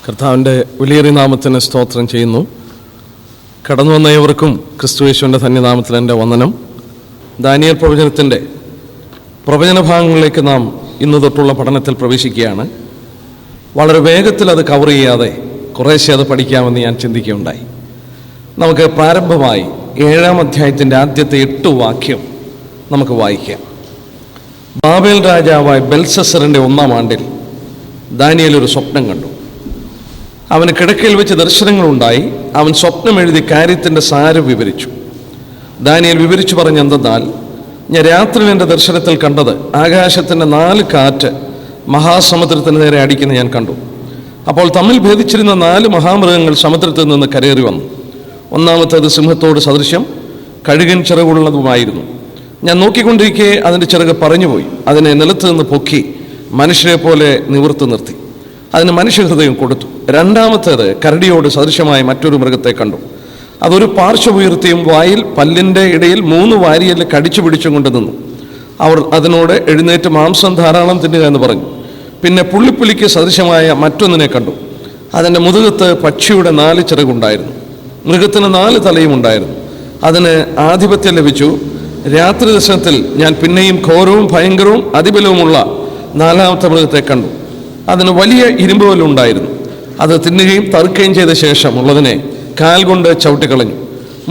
കർത്താവിൻ്റെ വിലയേറിയ നാമത്തിന് സ്തോത്രം ചെയ്യുന്നു. കടന്നു വന്ന ഏവർക്കും ക്രിസ്തുയേശുവിൻ്റെ ധന്യനാമത്തിൽ എൻ്റെ വന്ദനം. ദാനിയേൽ പ്രവചനത്തിൻ്റെ പ്രവചന ഭാഗങ്ങളിലേക്ക് നാം ഇന്നു തൊട്ടുള്ള പഠനത്തിൽ പ്രവേശിക്കുകയാണ്. വളരെ വേഗത്തിൽ അത് കവർ ചെയ്യാതെ കുറേശ്ശെ അത് പഠിക്കാമെന്ന് ഞാൻ ചിന്തിക്കുകയുണ്ടായി. നമുക്ക് പ്രാരംഭമായി 7-ാം അധ്യായത്തിൻ്റെ ആദ്യത്തെ 8 വാക്യം നമുക്ക് വായിക്കാം. ബാബേൽ രാജാവായ ബെൽസസറിൻ്റെ 1-ാം ആണ്ടിൽ ദാനിയേൽ ഒരു സ്വപ്നം കണ്ടു. അവന് കിടക്കയിൽ വെച്ച് ദർശനങ്ങളുണ്ടായി. അവൻ സ്വപ്നം എഴുതി കാര്യത്തിൻ്റെ സാരം വിവരിച്ചു. ദാനിയേൽ വിവരിച്ചു പറഞ്ഞെന്തെന്നാൽ, ഞാൻ രാത്രിയിൽ എൻ്റെ ദർശനത്തിൽ കണ്ടത് ആകാശത്തിൻ്റെ 4 കാറ്റ് മഹാസമുദ്രത്തിന് നേരെ അടിക്കുന്ന ഞാൻ കണ്ടു. അപ്പോൾ തമ്മിൽ ഭേദിച്ചിരുന്ന 4 മഹാമൃഗങ്ങൾ സമുദ്രത്തിൽ നിന്ന് കരയേറി വന്നു. ഒന്നാമത്തേത് സിംഹത്തോട് സദൃശ്യം, കഴുകൻ ചിറകുള്ളതുമായിരുന്നു. ഞാൻ നോക്കിക്കൊണ്ടിരിക്കെ അതിൻ്റെ ചിറക് പറഞ്ഞുപോയി. അതിനെ നിലത്ത് നിന്ന് പൊക്കി മനുഷ്യരെ പോലെ നിവർത്തി നിർത്തി. അതിന് മനുഷ്യഹൃദയം കൊടുത്തു. രണ്ടാമത്തേത് കരടിയോട് സദൃശമായ മറ്റൊരു മൃഗത്തെ കണ്ടു. അതൊരു പാർശ്വമുയർത്തിയും വായിൽ പല്ലിൻ്റെ ഇടയിൽ 3 വാരിയല് കടിച്ചു പിടിച്ചും കൊണ്ട് നിന്നു. അവർ അതിനോട് എഴുന്നേറ്റ് മാംസം ധാരാളം തിന്നുക എന്ന് പറഞ്ഞു. പിന്നെ പുള്ളിപ്പുലിക്ക് സദൃശമായ മറ്റൊന്നിനെ കണ്ടു. അതിൻ്റെ മുതുകത്ത് പക്ഷിയുടെ 4 ചിറകുണ്ടായിരുന്നു. മൃഗത്തിന് 4 തലയും ഉണ്ടായിരുന്നു. അതിന് ആധിപത്യം ലഭിച്ചു. രാത്രി ദർശനത്തിൽ ഞാൻ പിന്നെയും ഘോരവും ഭയങ്കരവും അതിബലവുമുള്ള 4-ാമത്തെ മൃഗത്തെ കണ്ടു. അതിന് വലിയ ഇരുമ്പുകല്ലുണ്ടായിരുന്നു. അത് തിന്നുകയും തറുക്കുകയും ചെയ്ത ശേഷം ഉള്ളതിനെ കാൽ കൊണ്ട് ചവിട്ടിക്കളഞ്ഞു.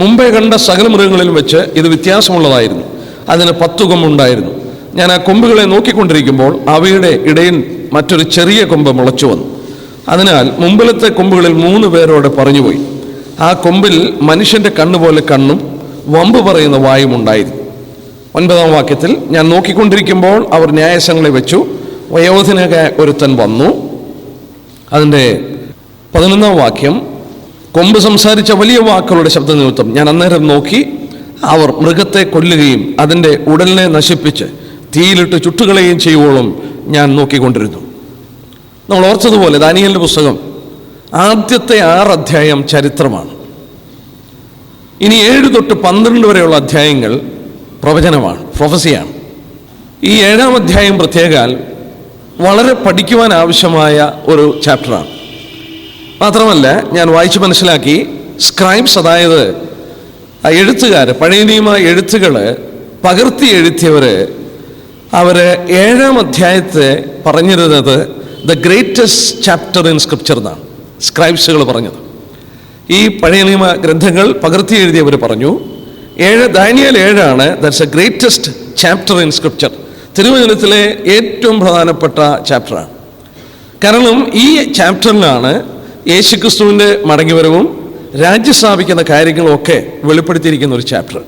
മുമ്പേ കണ്ട സകല മൃഗങ്ങളിലും വെച്ച് ഇത് വ്യത്യാസമുള്ളതായിരുന്നു. അതിന് 10 കൊമ്പുണ്ടായിരുന്നു. ഞാൻ ആ കൊമ്പുകളെ നോക്കിക്കൊണ്ടിരിക്കുമ്പോൾ അവയുടെ ഇടയിൽ മറ്റൊരു ചെറിയ കൊമ്പ് മുളച്ചു വന്നു. അതിനാൽ മുമ്പിലത്തെ കൊമ്പുകളിൽ 3 പേരോട് പറഞ്ഞുപോയി. ആ കൊമ്പിൽ മനുഷ്യൻ്റെ കണ്ണുപോലെ കണ്ണും വമ്പ് പറയുന്ന വായും ഉണ്ടായിരുന്നു. 9-ാം വാക്യത്തിൽ ഞാൻ നോക്കിക്കൊണ്ടിരിക്കുമ്പോൾ അവർ ന്യായസംഘങ്ങളെ വെച്ചു. വയോധികനായ ഒരുത്തൻ വന്നു. അതിൻ്റെ 11-ാം വാക്യം, കൊമ്പ് സംസാരിച്ച വലിയ വാക്കുകളുടെ ശബ്ദ നിമിത്തം ഞാൻ അന്നേരം നോക്കി. അവർ മൃഗത്തെ കൊല്ലുകയും അതിൻ്റെ ഉടലിനെ നശിപ്പിച്ച് തീയിലിട്ട് ചുട്ടുകളയുകയും ചെയ്യുവോളം ഞാൻ നോക്കിക്കൊണ്ടിരുന്നു. നമ്മൾ ഓർത്തതുപോലെ ദാനിയേലിൻ്റെ പുസ്തകം ആദ്യത്തെ 6 അധ്യായം ചരിത്രമാണ്. ഇനി 7 തൊട്ട് 12 വരെയുള്ള അധ്യായങ്ങൾ പ്രവചനമാണ്, പ്രൊഫസിയാണ്. ഈ 7-ാം അധ്യായം പ്രത്യേകാൽ വളരെ പഠിക്കുവാൻ ആവശ്യമായ ഒരു ചാപ്റ്ററാണ്. മാത്രമല്ല, ഞാൻ വായിച്ച് മനസ്സിലാക്കി, സ്ക്രൈബ്സ്, അതായത് എഴുത്തുകാർ, പഴയ നിയമ എഴുത്തുകൾ പകർത്തി എഴുതിയവർ, അവർ 7-ാം അധ്യായത്തെ പറഞ്ഞിരുന്നത് the greatest chapter in scripture എന്നാണ് സ്ക്രൈബ്സുകൾ പറഞ്ഞത്. ഈ പഴയ നിയമ ഗ്രന്ഥങ്ങൾ പകർത്തി എഴുതിയവർ പറഞ്ഞു Daniel 7 that's a greatest chapter in scripture. തിരുവചനത്തിലെ ഏറ്റവും പ്രധാനപ്പെട്ട ചാപ്റ്ററാണ്. കാരണം ഈ ചാപ്റ്ററിലാണ് യേശുക്രിസ്തുവിൻ്റെ മടങ്ങിവരവും രാജ്യം സ്ഥാപിക്കുന്ന കാര്യങ്ങളൊക്കെ വെളിപ്പെടുത്തിയിരിക്കുന്ന ഒരു ചാപ്റ്റർ.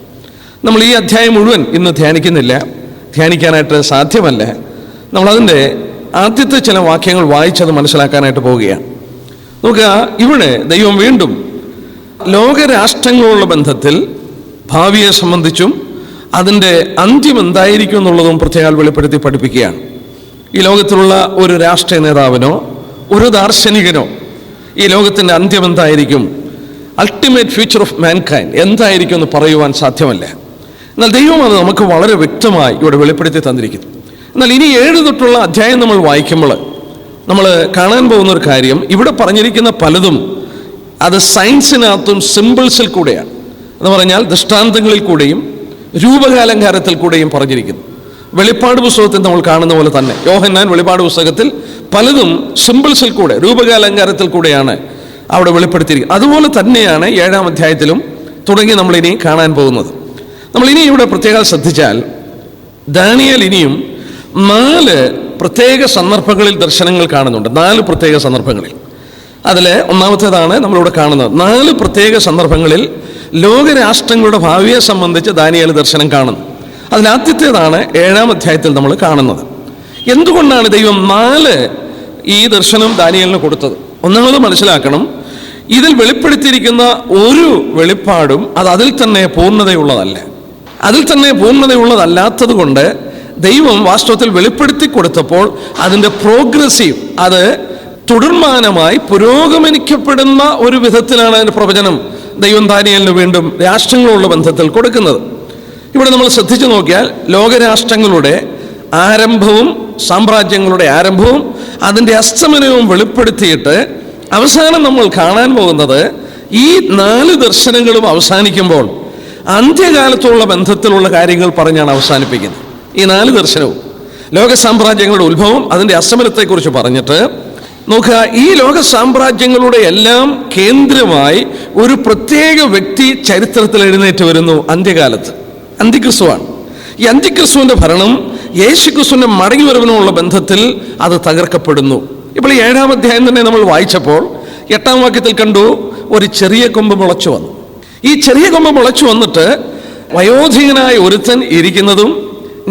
നമ്മൾ ഈ അധ്യായം മുഴുവൻ ഇന്ന് ധ്യാനിക്കാനായിട്ട് സാധ്യമല്ല. നമ്മളതിൻ്റെ ആദ്യത്തെ ചില വാക്യങ്ങൾ വായിച്ചത് മനസ്സിലാക്കാനായിട്ട് പോവുകയാണ്. നോക്കുക, ഇവിടെ ദൈവം വീണ്ടും ലോകരാഷ്ട്രങ്ങളുള്ള ബന്ധത്തിൽ ഭാവിയെ സംബന്ധിച്ചും അതിൻ്റെ അന്ത്യം എന്തായിരിക്കും എന്നുള്ളതും പ്രത്യേകം വെളിപ്പെടുത്തി പഠിപ്പിക്കുകയാണ്. ഈ ലോകത്തിലുള്ള ഒരു രാഷ്ട്രീയ നേതാവിനോ ഒരു ദാർശനികനോ ഈ ലോകത്തിൻ്റെ അന്ത്യം എന്തായിരിക്കും, അൾട്ടിമേറ്റ് ഫ്യൂച്ചർ ഓഫ് മാൻകൈൻഡ് എന്തായിരിക്കും എന്ന് പറയുവാൻ സാധ്യമല്ല. എന്നാൽ ദൈവം അത് നമുക്ക് വളരെ വ്യക്തമായി ഇവിടെ വെളിപ്പെടുത്തി തന്നിരിക്കുന്നു. എന്നാൽ ഇനി 7 തൊട്ടുള്ള അധ്യായം നമ്മൾ വായിക്കുമ്പോൾ നമ്മൾ കാണാൻ പോകുന്ന ഒരു കാര്യം, ഇവിടെ പറഞ്ഞിരിക്കുന്ന പലതും അത് സയൻസിനകത്തും സിമ്പിൾസിൽ കൂടെയാണ്. എന്ന് പറഞ്ഞാൽ ദൃഷ്ടാന്തങ്ങളിൽ കൂടെയും രൂപകാലങ്കാരത്തിൽ കൂടെയും പറഞ്ഞിരിക്കുന്നു. വെളിപ്പാട് പുസ്തകത്തിൽ നമ്മൾ കാണുന്ന പോലെ തന്നെ യോഹന്നാൻ വെളിപ്പാട് പുസ്തകത്തിൽ പലതും സിമ്പിൾസിൽ കൂടെ, രൂപകാലങ്കാരത്തിൽ കൂടെയാണ് അവിടെ വെളിപ്പെടുത്തിയിരിക്കുന്നത്. അതുപോലെ തന്നെയാണ് 7-ാം അധ്യായത്തിലും തുടങ്ങി നമ്മളിനി കാണാൻ പോകുന്നത്. നമ്മളിനി ഇവിടെ പ്രത്യേകം ശ്രദ്ധിച്ചാൽ, ദാനിയേൽ ഇനിയും 4 പ്രത്യേക സന്ദർഭങ്ങളിൽ ദർശനങ്ങൾ കാണുന്നുണ്ട്. 4 പ്രത്യേക സന്ദർഭങ്ങളിൽ. അതിൽ ഒന്നാമത്തേതാണ് നമ്മളിവിടെ കാണുന്നത്. 4 പ്രത്യേക സന്ദർഭങ്ങളിൽ ലോകരാഷ്ട്രങ്ങളുടെ ഭാവിയെ സംബന്ധിച്ച് ദാനിയേൽ ദർശനം കാണുന്നു. അതിലാദ്യത്തേതാണ് 7-ാം അധ്യായത്തിൽ നമ്മൾ കാണുന്നത്. എന്തുകൊണ്ടാണ് ദൈവം 4 ഈ ദർശനം ദാനിയേലിന് കൊടുത്തത്? ഒന്നാമത് മനസ്സിലാക്കണം, ഇതിൽ വെളിപ്പെടുത്തിയിരിക്കുന്ന ഒരു വെളിപ്പാടും അതിൽ തന്നെ പൂർണ്ണതയുള്ളതല്ല. അതിൽ തന്നെ പൂർണ്ണതയുള്ളതല്ലാത്തത് കൊണ്ട് ദൈവം വാസ്തവത്തിൽ വെളിപ്പെടുത്തി കൊടുത്തപ്പോൾ അതിൻ്റെ പ്രോഗ്രസീവ്, അത് തുടർമാനമായി പുരോഗമനിക്കപ്പെടുന്ന ഒരു വിധത്തിലാണ് അതിൻ്റെ പ്രവചനം ദൈവം ദാനിയേലിന് വീണ്ടും രാഷ്ട്രങ്ങളുള്ള ബന്ധത്തിൽ കൊടുക്കുന്നത്. ഇവിടെ നമ്മൾ ശ്രദ്ധിച്ചു നോക്കിയാൽ ലോകരാഷ്ട്രങ്ങളുടെ ആരംഭവും സാമ്രാജ്യങ്ങളുടെ ആരംഭവും അതിൻ്റെ അസ്തമനവും വെളിപ്പെടുത്തിയിട്ട് അവസാനം നമ്മൾ കാണാൻ പോകുന്നത് ഈ 4 ദർശനങ്ങളും അവസാനിക്കുമ്പോൾ അന്ത്യകാലത്തുള്ള ബന്ധത്തിലുള്ള കാര്യങ്ങൾ പറഞ്ഞാണ് അവസാനിപ്പിക്കുന്നത്. ഈ 4 ദർശനവും ലോക സാമ്രാജ്യങ്ങളുടെ ഉത്ഭവം, അതിൻ്റെ അസ്തമനത്തെക്കുറിച്ച് പറഞ്ഞിട്ട് നോക്കുക, ഈ ലോക സാമ്രാജ്യങ്ങളുടെ എല്ലാം കേന്ദ്രമായി ഒരു പ്രത്യേക വ്യക്തി ചരിത്രത്തിൽ എഴുന്നേറ്റ് വരുന്നു അന്ത്യകാലത്ത്. അന്തിക്രിസ്തുവാണ്. ഈ അന്തിക്രിസ്തുവിന്റെ ഭരണം യേശുക്രിസ്തുവിന്റെ മടങ്ങിവരവിനുള്ള ബന്ധത്തിൽ അത് തകർക്കപ്പെടുന്നു. ഇപ്പോൾ ഈ 7-ാം അധ്യായം തന്നെ നമ്മൾ വായിച്ചപ്പോൾ 8-ാം വാക്യത്തിൽ കണ്ടു, ഒരു ചെറിയ കൊമ്പ് മുളച്ചു വന്നു. ഈ ചെറിയ കൊമ്പ് മുളച്ചു വന്നിട്ട് വയോധികനായ ഒരുത്തൻ ഇരിക്കുന്നതും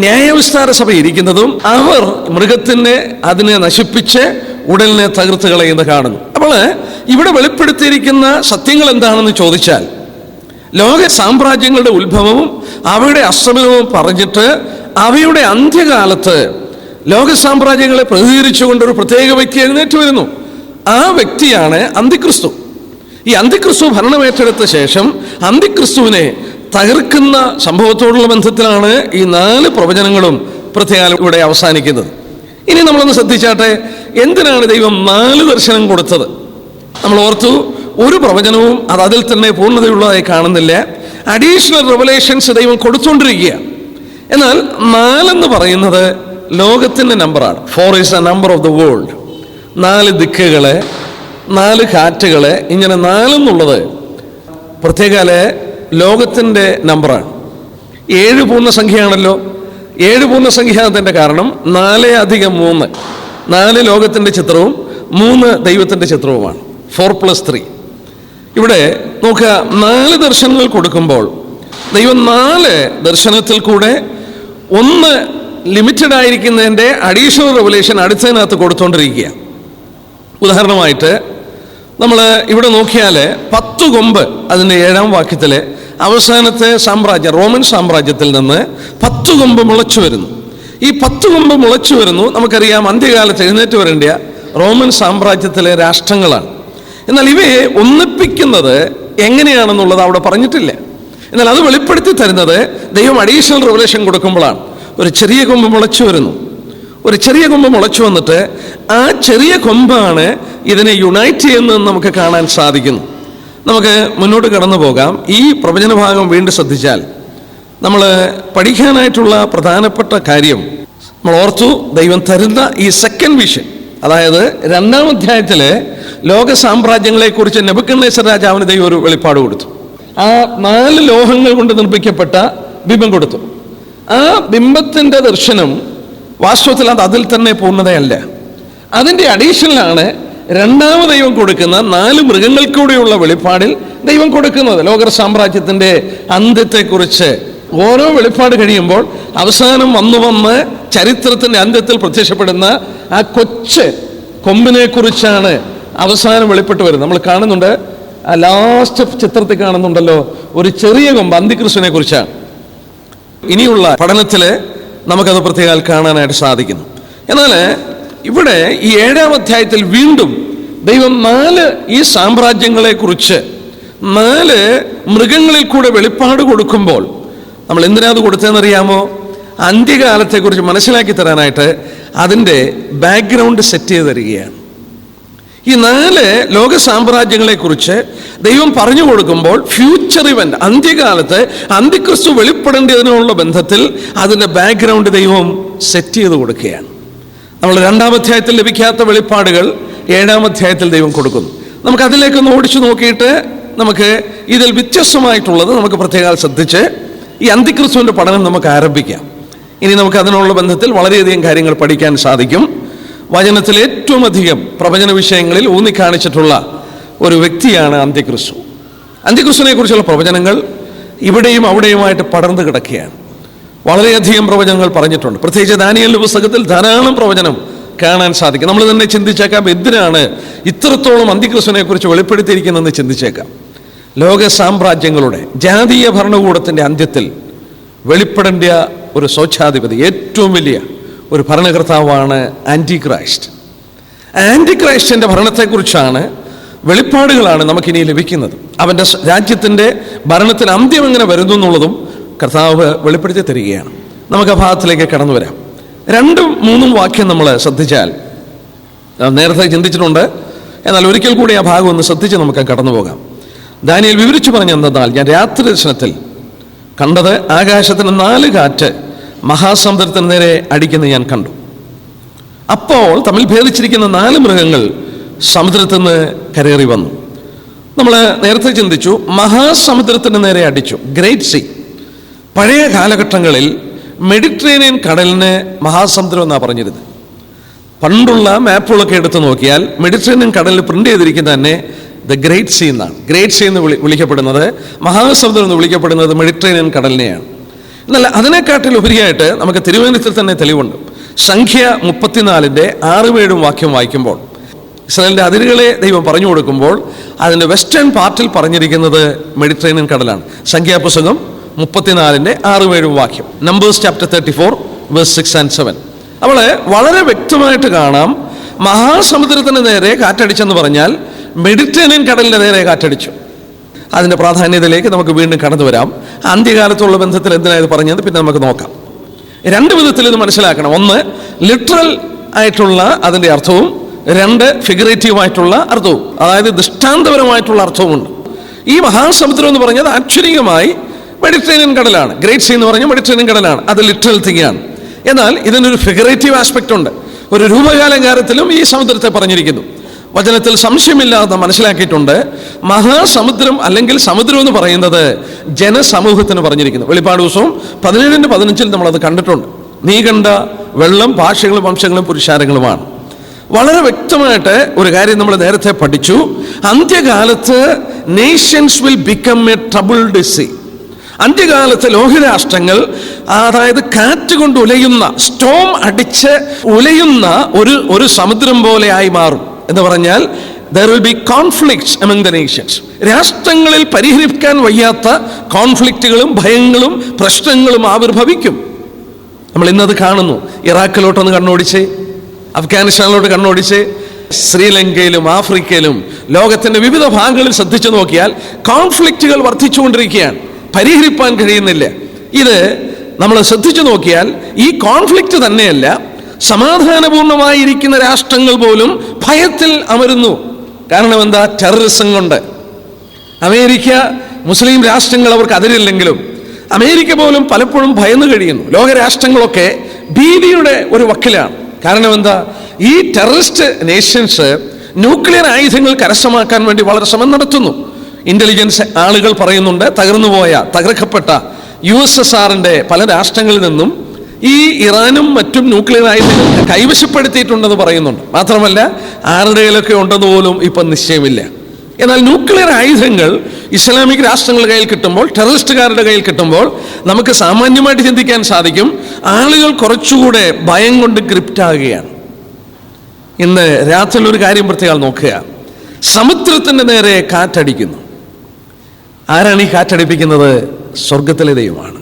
ന്യായവിസ്താര സഭ ഇരിക്കുന്നതും അവർ മൃഗത്തിനെ അതിനെ നശിപ്പിച്ച് ഉടലിനെ തകർത്ത് കളയുന്നത് കാണുന്നു. അപ്പോൾ ഇവിടെ വെളിപ്പെടുത്തിയിരിക്കുന്ന സത്യങ്ങൾ എന്താണെന്ന് ചോദിച്ചാൽ, ലോക സാമ്രാജ്യങ്ങളുടെ ഉത്ഭവവും അവയുടെ അസ്തമനവും പറഞ്ഞിട്ട് അവയുടെ അന്ത്യകാലത്ത് ലോക സാമ്രാജ്യങ്ങളെ പ്രതിനിധീകരിച്ചുകൊണ്ടൊരു പ്രത്യേക വ്യക്തി എഴുന്നേറ്റ് വരുന്നു. ആ വ്യക്തിയാണ് അന്തിക്രിസ്തു. ഈ അന്തിക്രിസ്തു ഭരണമേറ്റെടുത്ത ശേഷം അന്തിക്രിസ്തുവിനെ തകർക്കുന്ന സംഭവത്തോടുള്ള ബന്ധത്തിലാണ് ഈ 4 പ്രവചനങ്ങളും പ്രത്യേകം ഇവിടെ അവസാനിക്കുന്നത്. ഇനി നമ്മളൊന്ന് ശ്രദ്ധിച്ചാട്ടെ, എന്തിനാണ് ദൈവം 4 ദർശനം കൊടുത്തത്? നമ്മൾ ഓർത്തു, ഒരു പ്രവചനവും അത് അതിൽ തന്നെ പൂർണ്ണതയുള്ളതായി കാണുന്നില്ല. അഡീഷണൽ റെവലേഷൻസ് ദൈവം കൊടുത്തുകൊണ്ടിരിക്കുക. എന്നാൽ 4 എന്ന് പറയുന്നത് ലോകത്തിൻ്റെ നമ്പറാണ്. 4 is A number of the world. 4 ദിക്കുകളെ, 4 കാറ്റുകളെ, ഇങ്ങനെ 4 എന്നുള്ളത് പ്രത്യേക ലോകത്തിൻ്റെ നമ്പറാണ്. 7 പൂർണ്ണസംഖ്യയാണല്ലോ. 7 പൂർണ്ണസംഖ്യാതിൻ്റെ കാരണം 4 + 3, 4 ലോകത്തിൻ്റെ ചിത്രവും 3 ദൈവത്തിൻ്റെ ചിത്രവുമാണ്. 4+3. ഇവിടെ നോക്കുക, 4 ദർശനങ്ങൾ കൊടുക്കുമ്പോൾ ദൈവം 4 ദർശനത്തിൽ കൂടെ 1 ലിമിറ്റഡ് ആയിരിക്കുന്നതിൻ്റെ അഡീഷണൽ റെവലേഷൻ അടുത്തതിനകത്ത് കൊടുത്തുകൊണ്ടിരിക്കുക. ഉദാഹരണമായിട്ട് നമ്മൾ ഇവിടെ നോക്കിയാൽ 10 കൊമ്പ് അതിൻ്റെ 7-ാം വാക്യത്തിൽ അവസാനത്തെ സാമ്രാജ്യം, റോമൻ സാമ്രാജ്യത്തിൽ നിന്ന് 10 കൊമ്പ് മുളച്ചു വരുന്നു. ഈ 10 കൊമ്പ് മുളച്ചു വരുന്നു. നമുക്കറിയാം, അന്ത്യകാലത്ത് എഴുന്നേറ്റ് വരേണ്ട റോമൻ സാമ്രാജ്യത്തിലെ രാഷ്ട്രങ്ങളാണ്. എന്നാൽ ഇവയെ ഒന്നിപ്പിക്കുന്നത് എങ്ങനെയാണെന്നുള്ളത് അവിടെ പറഞ്ഞിട്ടില്ല. എന്നാൽ അത് വെളിപ്പെടുത്തി തരുന്നത് ദൈവം അഡീഷണൽ റെവലേഷൻ കൊടുക്കുമ്പോഴാണ്. ഒരു ചെറിയ കൊമ്പ് മുളച്ചു വരുന്നു. ഒരു ചെറിയ കൊമ്പ് മുളച്ചു വന്നിട്ട് ആ ചെറിയ കൊമ്പാണ് ഇതിനെ യുണൈറ്റ് ചെയ്യുന്നതെന്ന് നമുക്ക് കാണാൻ സാധിക്കുന്നു. നമുക്ക് മുന്നോട്ട് കടന്നു പോകാം. ഈ പ്രവചന ഭാഗം വീണ്ടും ശ്രദ്ധിച്ചാൽ നമ്മൾ പഠിക്കാനായിട്ടുള്ള പ്രധാനപ്പെട്ട കാര്യം നമ്മൾ ഓർത്തു, ദൈവം തരുന്ന ഈ സെക്കൻഡ് വിഷൻ, അതായത് 2-ാം അധ്യായത്തിലെ ലോക സാമ്രാജ്യങ്ങളെക്കുറിച്ച് നെബൂഖദ്നേസർ രാജാവിന് ദൈവം ഒരു വെളിപ്പാട് കൊടുത്തു. ആ 4 ലോഹങ്ങൾ കൊണ്ട് നിർമ്മിക്കപ്പെട്ട ബിംബം കൊടുത്തു. ആ ബിംബത്തിൻ്റെ ദർശനം വാസ്തവത്തിൽ അത് അതിൽ തന്നെ പൂർണ്ണതയല്ല. അതിൻ്റെ അഡീഷണലാണ് 2ാമത് ദൈവം കൊടുക്കുന്ന 4 മൃഗങ്ങൾക്കൂടെയുള്ള വെളിപ്പാടിൽ ദൈവം കൊടുക്കുന്നത്. ലോക സാമ്രാജ്യത്തിൻ്റെ അന്ത്യത്തെക്കുറിച്ച് ഓരോ വെളിപ്പാട് കഴിയുമ്പോൾ അവസാനം വന്ന് ചരിത്രത്തിൻ്റെ അന്ത്യത്തിൽ പ്രത്യക്ഷപ്പെടുന്ന ആ കൊച്ച് കൊമ്പിനെ കുറിച്ചാണ് അവസാനം വെളിപ്പെട്ട് വരുന്നത്. നമ്മൾ കാണുന്നുണ്ട്, ആ ലാസ്റ്റ് ചിത്രത്തിൽ കാണുന്നുണ്ടല്ലോ, ഒരു ചെറിയ കൊമ്പ് അന്തിക്രിസ്തുവിനെ കുറിച്ചാണ്. ഇനിയുള്ള പഠനത്തിൽ നമുക്കത് പ്രത്യേകം കാണാനായിട്ട് സാധിക്കുന്നു. എന്നാൽ ഇവിടെ ഈ 7-ാം അധ്യായത്തിൽ വീണ്ടും ദൈവം 4 ഈ സാമ്രാജ്യങ്ങളെ കുറിച്ച് 4 മൃഗങ്ങളിൽ കൂടെ വെളിപ്പാട് കൊടുക്കുമ്പോൾ നമ്മൾ എന്തിനാ അത് കൊടുത്തതെന്നറിയാമോ? അന്ത്യകാലത്തെക്കുറിച്ച് മനസ്സിലാക്കി തരാനായിട്ട് അതിൻ്റെ ബാക്ക്ഗ്രൗണ്ട് സെറ്റ് ചെയ്ത് തരികയാണ്. ഈ 4 ലോക സാമ്രാജ്യങ്ങളെ കുറിച്ച് ദൈവം പറഞ്ഞു കൊടുക്കുമ്പോൾ ഫ്യൂച്ചർ ഇവന്റ്, അന്ത്യകാലത്ത് അന്തിക്രിസ്തു വെളിപ്പെടേണ്ടതിനുള്ള ബന്ധത്തിൽ അതിൻ്റെ ബാക്ക്ഗ്രൗണ്ട് ദൈവം സെറ്റ് ചെയ്ത് കൊടുക്കുകയാണ്. നമ്മൾ 2-ാം അധ്യായത്തിൽ ലഭിക്കാത്ത വെളിപ്പാടുകൾ 7-ാം അധ്യായത്തിൽ ദൈവം കൊടുക്കുന്നു. നമുക്ക് അതിലേക്കൊന്ന് ഓടിച്ചു നോക്കിയിട്ട് നമുക്ക് ഇതിൽ വ്യത്യസ്തമായിട്ടുള്ളത് നമുക്ക് പ്രത്യേകം ശ്രദ്ധിച്ച് ഈ അന്തിക്രിസ്തുവിൻ്റെ പഠനം നമുക്ക് ആരംഭിക്കാം. ഇനി നമുക്ക് അതിനുള്ള ബന്ധത്തിൽ വളരെയധികം കാര്യങ്ങൾ പഠിക്കാൻ സാധിക്കും. വചനത്തിൽ ഏറ്റവും അധികം പ്രവചന വിഷയങ്ങളിൽ ഊന്നിക്കാണിച്ചിട്ടുള്ള ഒരു വ്യക്തിയാണ് അന്ത്യക്രിസ്തു. അന്ത്യക്രിസ്തുവിനെ കുറിച്ചുള്ള പ്രവചനങ്ങൾ ഇവിടെയും അവിടെയുമായിട്ട് പടർന്നു കിടക്കുകയാണ്. വളരെയധികം പ്രവചനങ്ങൾ പറഞ്ഞിട്ടുണ്ട്. പ്രത്യേകിച്ച് ദാനിയേലിന്റെ പുസ്തകത്തിൽ ധാരാളം പ്രവചനം കാണാൻ സാധിക്കും. നമ്മൾ തന്നെ ചിന്തിച്ചേക്കാം, എന്തിനാണ് ഇത്രത്തോളം അന്ത്യക്രിസ്തുവിനെ കുറിച്ച് വെളിപ്പെടുത്തിയിരിക്കുന്നതെന്ന് ചിന്തിച്ചേക്കാം. ലോക സാമ്രാജ്യങ്ങളുടെ ജാതീയ ഭരണകൂടത്തിൻ്റെ അന്ത്യത്തിൽ വെളിപ്പെടേണ്ട ഒരു സ്വച്ഛാധിപതി, ഏറ്റവും വലിയ ഒരു ഭരണകർത്താവാണ് ആൻറ്റിക്രൈസ്റ്റ്. ആൻറ്റിക്രൈസ്റ്റിൻ്റെ ഭരണത്തെക്കുറിച്ചാണ് വെളിപ്പാടുകളാണ് നമുക്കിനി ലഭിക്കുന്നത്. അവൻ്റെ രാജ്യത്തിൻ്റെ ഭരണത്തിന് അന്ത്യം എങ്ങനെ വരുന്നു എന്നുള്ളതും കർത്താവ് വെളിപ്പെടുത്തി തരികയാണ്. നമുക്ക് ആ ഭാഗത്തിലേക്ക് കടന്നു വരാം. 2-3 വാക്യം നമ്മൾ ശ്രദ്ധിച്ചാൽ നേരത്തെ ചിന്തിച്ചിട്ടുണ്ട്. എന്നാൽ ഒരിക്കൽ കൂടി ആ ഭാഗം ഒന്ന് ശ്രദ്ധിച്ച് നമുക്ക് കടന്നു പോകാം. ദാനിയേൽ വിവരിച്ചു പറഞ്ഞെന്നാൽ, ഞാൻ രാത്രി ദർശനത്തിൽ കണ്ടത് ആകാശത്തിന് 4 കാറ്റ് മഹാസമുദ്രത്തിന് നേരെ അടിക്കുന്നത് ഞാൻ കണ്ടു. അപ്പോൾ തമ്മിൽ ഭേദിച്ചിരിക്കുന്ന 4 മൃഗങ്ങൾ സമുദ്രത്തിൽ നിന്ന് കരേറി വന്നു. നമ്മൾ നേരത്തെ ചിന്തിച്ചു, മഹാസമുദ്രത്തിന് നേരെ അടിച്ചു, ഗ്രേറ്റ് സീ. പഴയ കാലഘട്ടങ്ങളിൽ മെഡിറ്ററേനിയൻ കടലിന് മഹാസമുദ്രം എന്നാണ് പറഞ്ഞിരുന്നത്. പണ്ടുള്ള മാപ്പുകളൊക്കെ എടുത്തു നോക്കിയാൽ മെഡിറ്ററേനിയൻ കടലിൽ പ്രിന്റ് ചെയ്തിരിക്കുന്നത് തന്നെ ദ ഗ്രേറ്റ് സീ എന്നാണ്. ഗ്രേറ്റ് സീ എന്ന് വിളിക്കപ്പെടുന്നത്, മഹാസമുദ്രം എന്ന് വിളിക്കപ്പെടുന്നത് മെഡിറ്ററേനിയൻ കടലിനെയാണ്. എന്നാൽ അതിനെക്കാട്ടിൽ ഉപരിയായിട്ട് നമുക്ക് തിരുവചനത്തിൽ തന്നെ തെളിവുണ്ട്. സംഖ്യ 34 6-7 വാക്യം വായിക്കുമ്പോൾ, ഇസ്രായേലിന്റെ അതിരുകളെ ദൈവം പറഞ്ഞു കൊടുക്കുമ്പോൾ അതിന്റെ വെസ്റ്റേൺ പാർട്ടിൽ പറഞ്ഞിരിക്കുന്നത് മെഡിറ്ററേനിയൻ കടലാണ്. സംഖ്യാപുസ്തകം 34 6-7 വാക്യം, നമ്പേഴ്സ് ചാപ്റ്റർ 34 വേഴ്സ് 6 and 7. അവള് വളരെ വ്യക്തമായിട്ട് കാണാം, മഹാസമുദ്രത്തിന് നേരെ കാറ്റടിച്ചെന്ന് പറഞ്ഞാൽ മെഡിറ്ററേനിയൻ കടലിന്റെ നേരെ കാറ്റടിച്ചു. അതിന്റെ പ്രാധാന്യത്തിലേക്ക് നമുക്ക് വീണ്ടും കടന്നു വരാം. അന്ത്യകാലത്തുള്ള ബന്ധത്തിൽ എന്തിനായത് പറഞ്ഞത് പിന്നെ നമുക്ക് നോക്കാം. 2 വിധത്തിൽ ഇത് മനസ്സിലാക്കണം. ഒന്ന്, ലിറ്ററൽ ആയിട്ടുള്ള അതിന്റെ അർത്ഥവും, 2 ഫിഗറേറ്റീവായിട്ടുള്ള അർത്ഥവും, അതായത് ദൃഷ്ടാന്തപരമായിട്ടുള്ള അർത്ഥവുമുണ്ട്. ഈ മഹാസമുദ്രം എന്ന് പറഞ്ഞത് ആക്ഷരികമായി മെഡിറ്ററേനിയൻ കടലാണ്. ഗ്രേറ്റ് സീ എന്ന് പറഞ്ഞാൽ മെഡിറ്ററേനിയൻ കടലാണ്, അത് ലിറ്ററൽ തിങ്ങാണ്. എന്നാൽ ഇതിനൊരു ഫിഗറേറ്റീവ് ആസ്പെക്ട് ഉണ്ട്. ഒരു രൂപകാലങ്കാരത്തിലും ഈ സമുദ്രത്തെ പറഞ്ഞിരിക്കുന്നു. വചനത്തിൽ സംശയമില്ലാതെ മനസ്സിലാക്കിയിട്ടുണ്ട്, മഹാസമുദ്രം അല്ലെങ്കിൽ സമുദ്രം എന്ന് പറയുന്നത് ജനസമൂഹത്തിന് പറഞ്ഞിരിക്കുന്നു. വെളിപ്പാട് ദിവസവും 17-15 നമ്മളത് കണ്ടിട്ടുണ്ട്. നീ കണ്ട വെള്ളം ഭാഷകളും വംശങ്ങളും പുരുഷാരങ്ങളുമാണ്. വളരെ വ്യക്തമായിട്ട് ഒരു കാര്യം നമ്മൾ നേരത്തെ പഠിച്ചു. അന്ത്യകാലത്ത് nations will become a troubled sea. അന്ത്യകാലത്ത് ലോകരാഷ്ട്രങ്ങൾ, അതായത് കാറ്റ് കൊണ്ട് ഉലയുന്ന, സ്റ്റോം അടിച്ച് ഉലയുന്ന ഒരു സമുദ്രം പോലെ ആയി മാറും. എന്ന് പറഞ്ഞാൽ there will be conflicts among the nations. രാഷ്ട്രങ്ങളിൽ പരിഹരിക്കാൻ വയ്യാത്ത കോൺഫ്ലിക്റ്റുകളും ഭയങ്ങളും പ്രശ്നങ്ങളും ആവിർഭവിക്കും. നമ്മൾ ഇന്നത് കാണുന്നു. ഇറാഖിലോട്ടൊന്ന് കണ്ണോടിച്ച്, അഫ്ഗാനിസ്ഥാനിലോട്ട് കണ്ണോടിച്ച്, ശ്രീലങ്കയിലും ആഫ്രിക്കയിലും ലോകത്തിന്റെ വിവിധ ഭാഗങ്ങളിൽ ശ്രദ്ധിച്ചു നോക്കിയാൽ കോൺഫ്ലിക്റ്റുകൾ വർദ്ധിച്ചുകൊണ്ടിരിക്കുകയാണ്, പരിഹരിപ്പാൻ കഴിയുന്നില്ല. ഇത് നമ്മൾ ശ്രദ്ധിച്ചു നോക്കിയാൽ ഈ കോൺഫ്ലിക്റ്റ് തന്നെയല്ല, സമാധാനപൂർണമായിരിക്കുന്ന രാഷ്ട്രങ്ങൾ പോലും ഭയത്തിൽ അമരുന്നു. കാരണം എന്താ? ടെററിസം കൊണ്ട്. അമേരിക്ക, മുസ്ലിം രാഷ്ട്രങ്ങൾ അവർക്ക് അതിരില്ലെങ്കിലും അമേരിക്ക പോലും പലപ്പോഴും ഭയന്നു കഴിയുന്നു. ലോകരാഷ്ട്രങ്ങളൊക്കെ ഭീതിയുടെ ഒരു വക്കിലാണ്. കാരണം എന്താ? ഈ ടെററിസ്റ്റ് നേഷൻസ് ന്യൂക്ലിയർ ആയുധങ്ങൾ കരസ്ഥമാക്കാൻ വേണ്ടി വളരെ ശ്രമം നടത്തുന്നു. ഇന്റലിജൻസ് ആളുകൾ പറയുന്നുണ്ട്, തകർക്കപ്പെട്ട USSRന്റെ പല രാഷ്ട്രങ്ങളിൽ നിന്നും ഈ ഇറാനും മറ്റും ന്യൂക്ലിയർ ആയുധങ്ങൾ കൈവശപ്പെടുത്തിയിട്ടുണ്ടെന്ന് പറയുന്നുണ്ട്. മാത്രമല്ല ആരുടെയിലൊക്കെ ഉണ്ടെന്ന് പോലും ഇപ്പം നിശ്ചയമില്ല. എന്നാൽ ന്യൂക്ലിയർ ആയുധങ്ങൾ ഇസ്ലാമിക് രാഷ്ട്രങ്ങളുടെ കയ്യിൽ കിട്ടുമ്പോൾ, ടെററിസ്റ്റുകാരുടെ കയ്യിൽ കിട്ടുമ്പോൾ നമുക്ക് സാമാന്യമായിട്ട് ചിന്തിക്കാൻ സാധിക്കും, ആളുകൾ കുറച്ചുകൂടെ ഭയം കൊണ്ട് ഗ്രിപ്റ്റാകുകയാണ്. ഇന്ന് രാത്രിയിൽ ഒരു കാര്യം പ്രത്യേകം നോക്കുക. സമുദ്രത്തിന്റെ നേരെ കാറ്റടിക്കുന്നു. ആരാണ് ഈ കാറ്റടിപ്പിക്കുന്നത്? സ്വർഗത്തിലെ ദൈവമാണ്.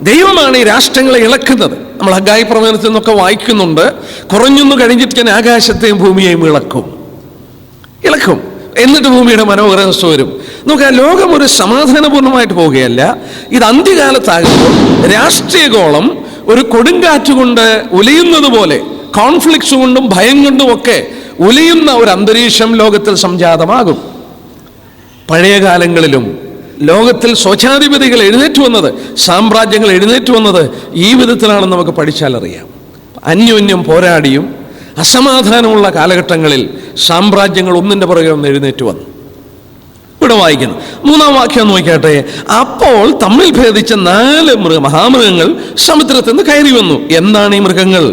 ദൈവമാണ് ഈ രാഷ്ട്രങ്ങളെ ഇളക്കുന്നത്. നമ്മൾ ഹഗ്ഗായി പ്രവചനത്തിൽ നിന്നൊക്കെ വായിക്കുന്നുണ്ട്, കുറഞ്ഞൊന്നു കഴിഞ്ഞിട്ട് ഞാൻ ആകാശത്തെയും ഭൂമിയെയും ഇളക്കും. എന്നിട്ട് ഭൂമിയുടെ മനോഹരസ്വ വരും. നോക്കുക, ലോകം ഒരു സമാധാനപൂർണ്ണമായിട്ട് പോവുകയല്ല. ഇത് അന്ത്യകാലത്താകുമ്പോൾ രാഷ്ട്രീയഗോളം ഒരു കൊടുങ്കാറ്റ് കൊണ്ട് ഉലയുന്നത് പോലെ, കോൺഫ്ലിക്ട്സ് കൊണ്ടും ഭയം കൊണ്ടും ഒക്കെ ഉലയുന്ന ഒരു അന്തരീക്ഷം ലോകത്തിൽ സംജാതമാകും. പഴയ കാലങ്ങളിലും ലോകത്തിൽ സ്വച്ഛാധിപതികൾ എഴുന്നേറ്റ് വന്നത്, സാമ്രാജ്യങ്ങൾ എഴുന്നേറ്റ് വന്നത് ഈ വിധത്തിലാണെന്ന് നമുക്ക് പഠിച്ചാൽ അറിയാം. അന്യോന്യം പോരാടിയും അസമാധാനമുള്ള കാലഘട്ടങ്ങളിൽ സാമ്രാജ്യങ്ങൾ ഒന്നിൻ്റെ പുറകെ ഒന്ന് എഴുന്നേറ്റ് വന്നു. ഇവിടെ വായിക്കുന്നു 3-ാം വാക്യം നോക്കിയാട്ടെ. അപ്പോൾ തമ്മിൽ ഭേദിച്ച 4 മഹാമൃഗങ്ങൾ സമുദ്രത്തിൽ നിന്ന് കയറി വന്നു. എന്താണ് ഈ മൃഗങ്ങൾ?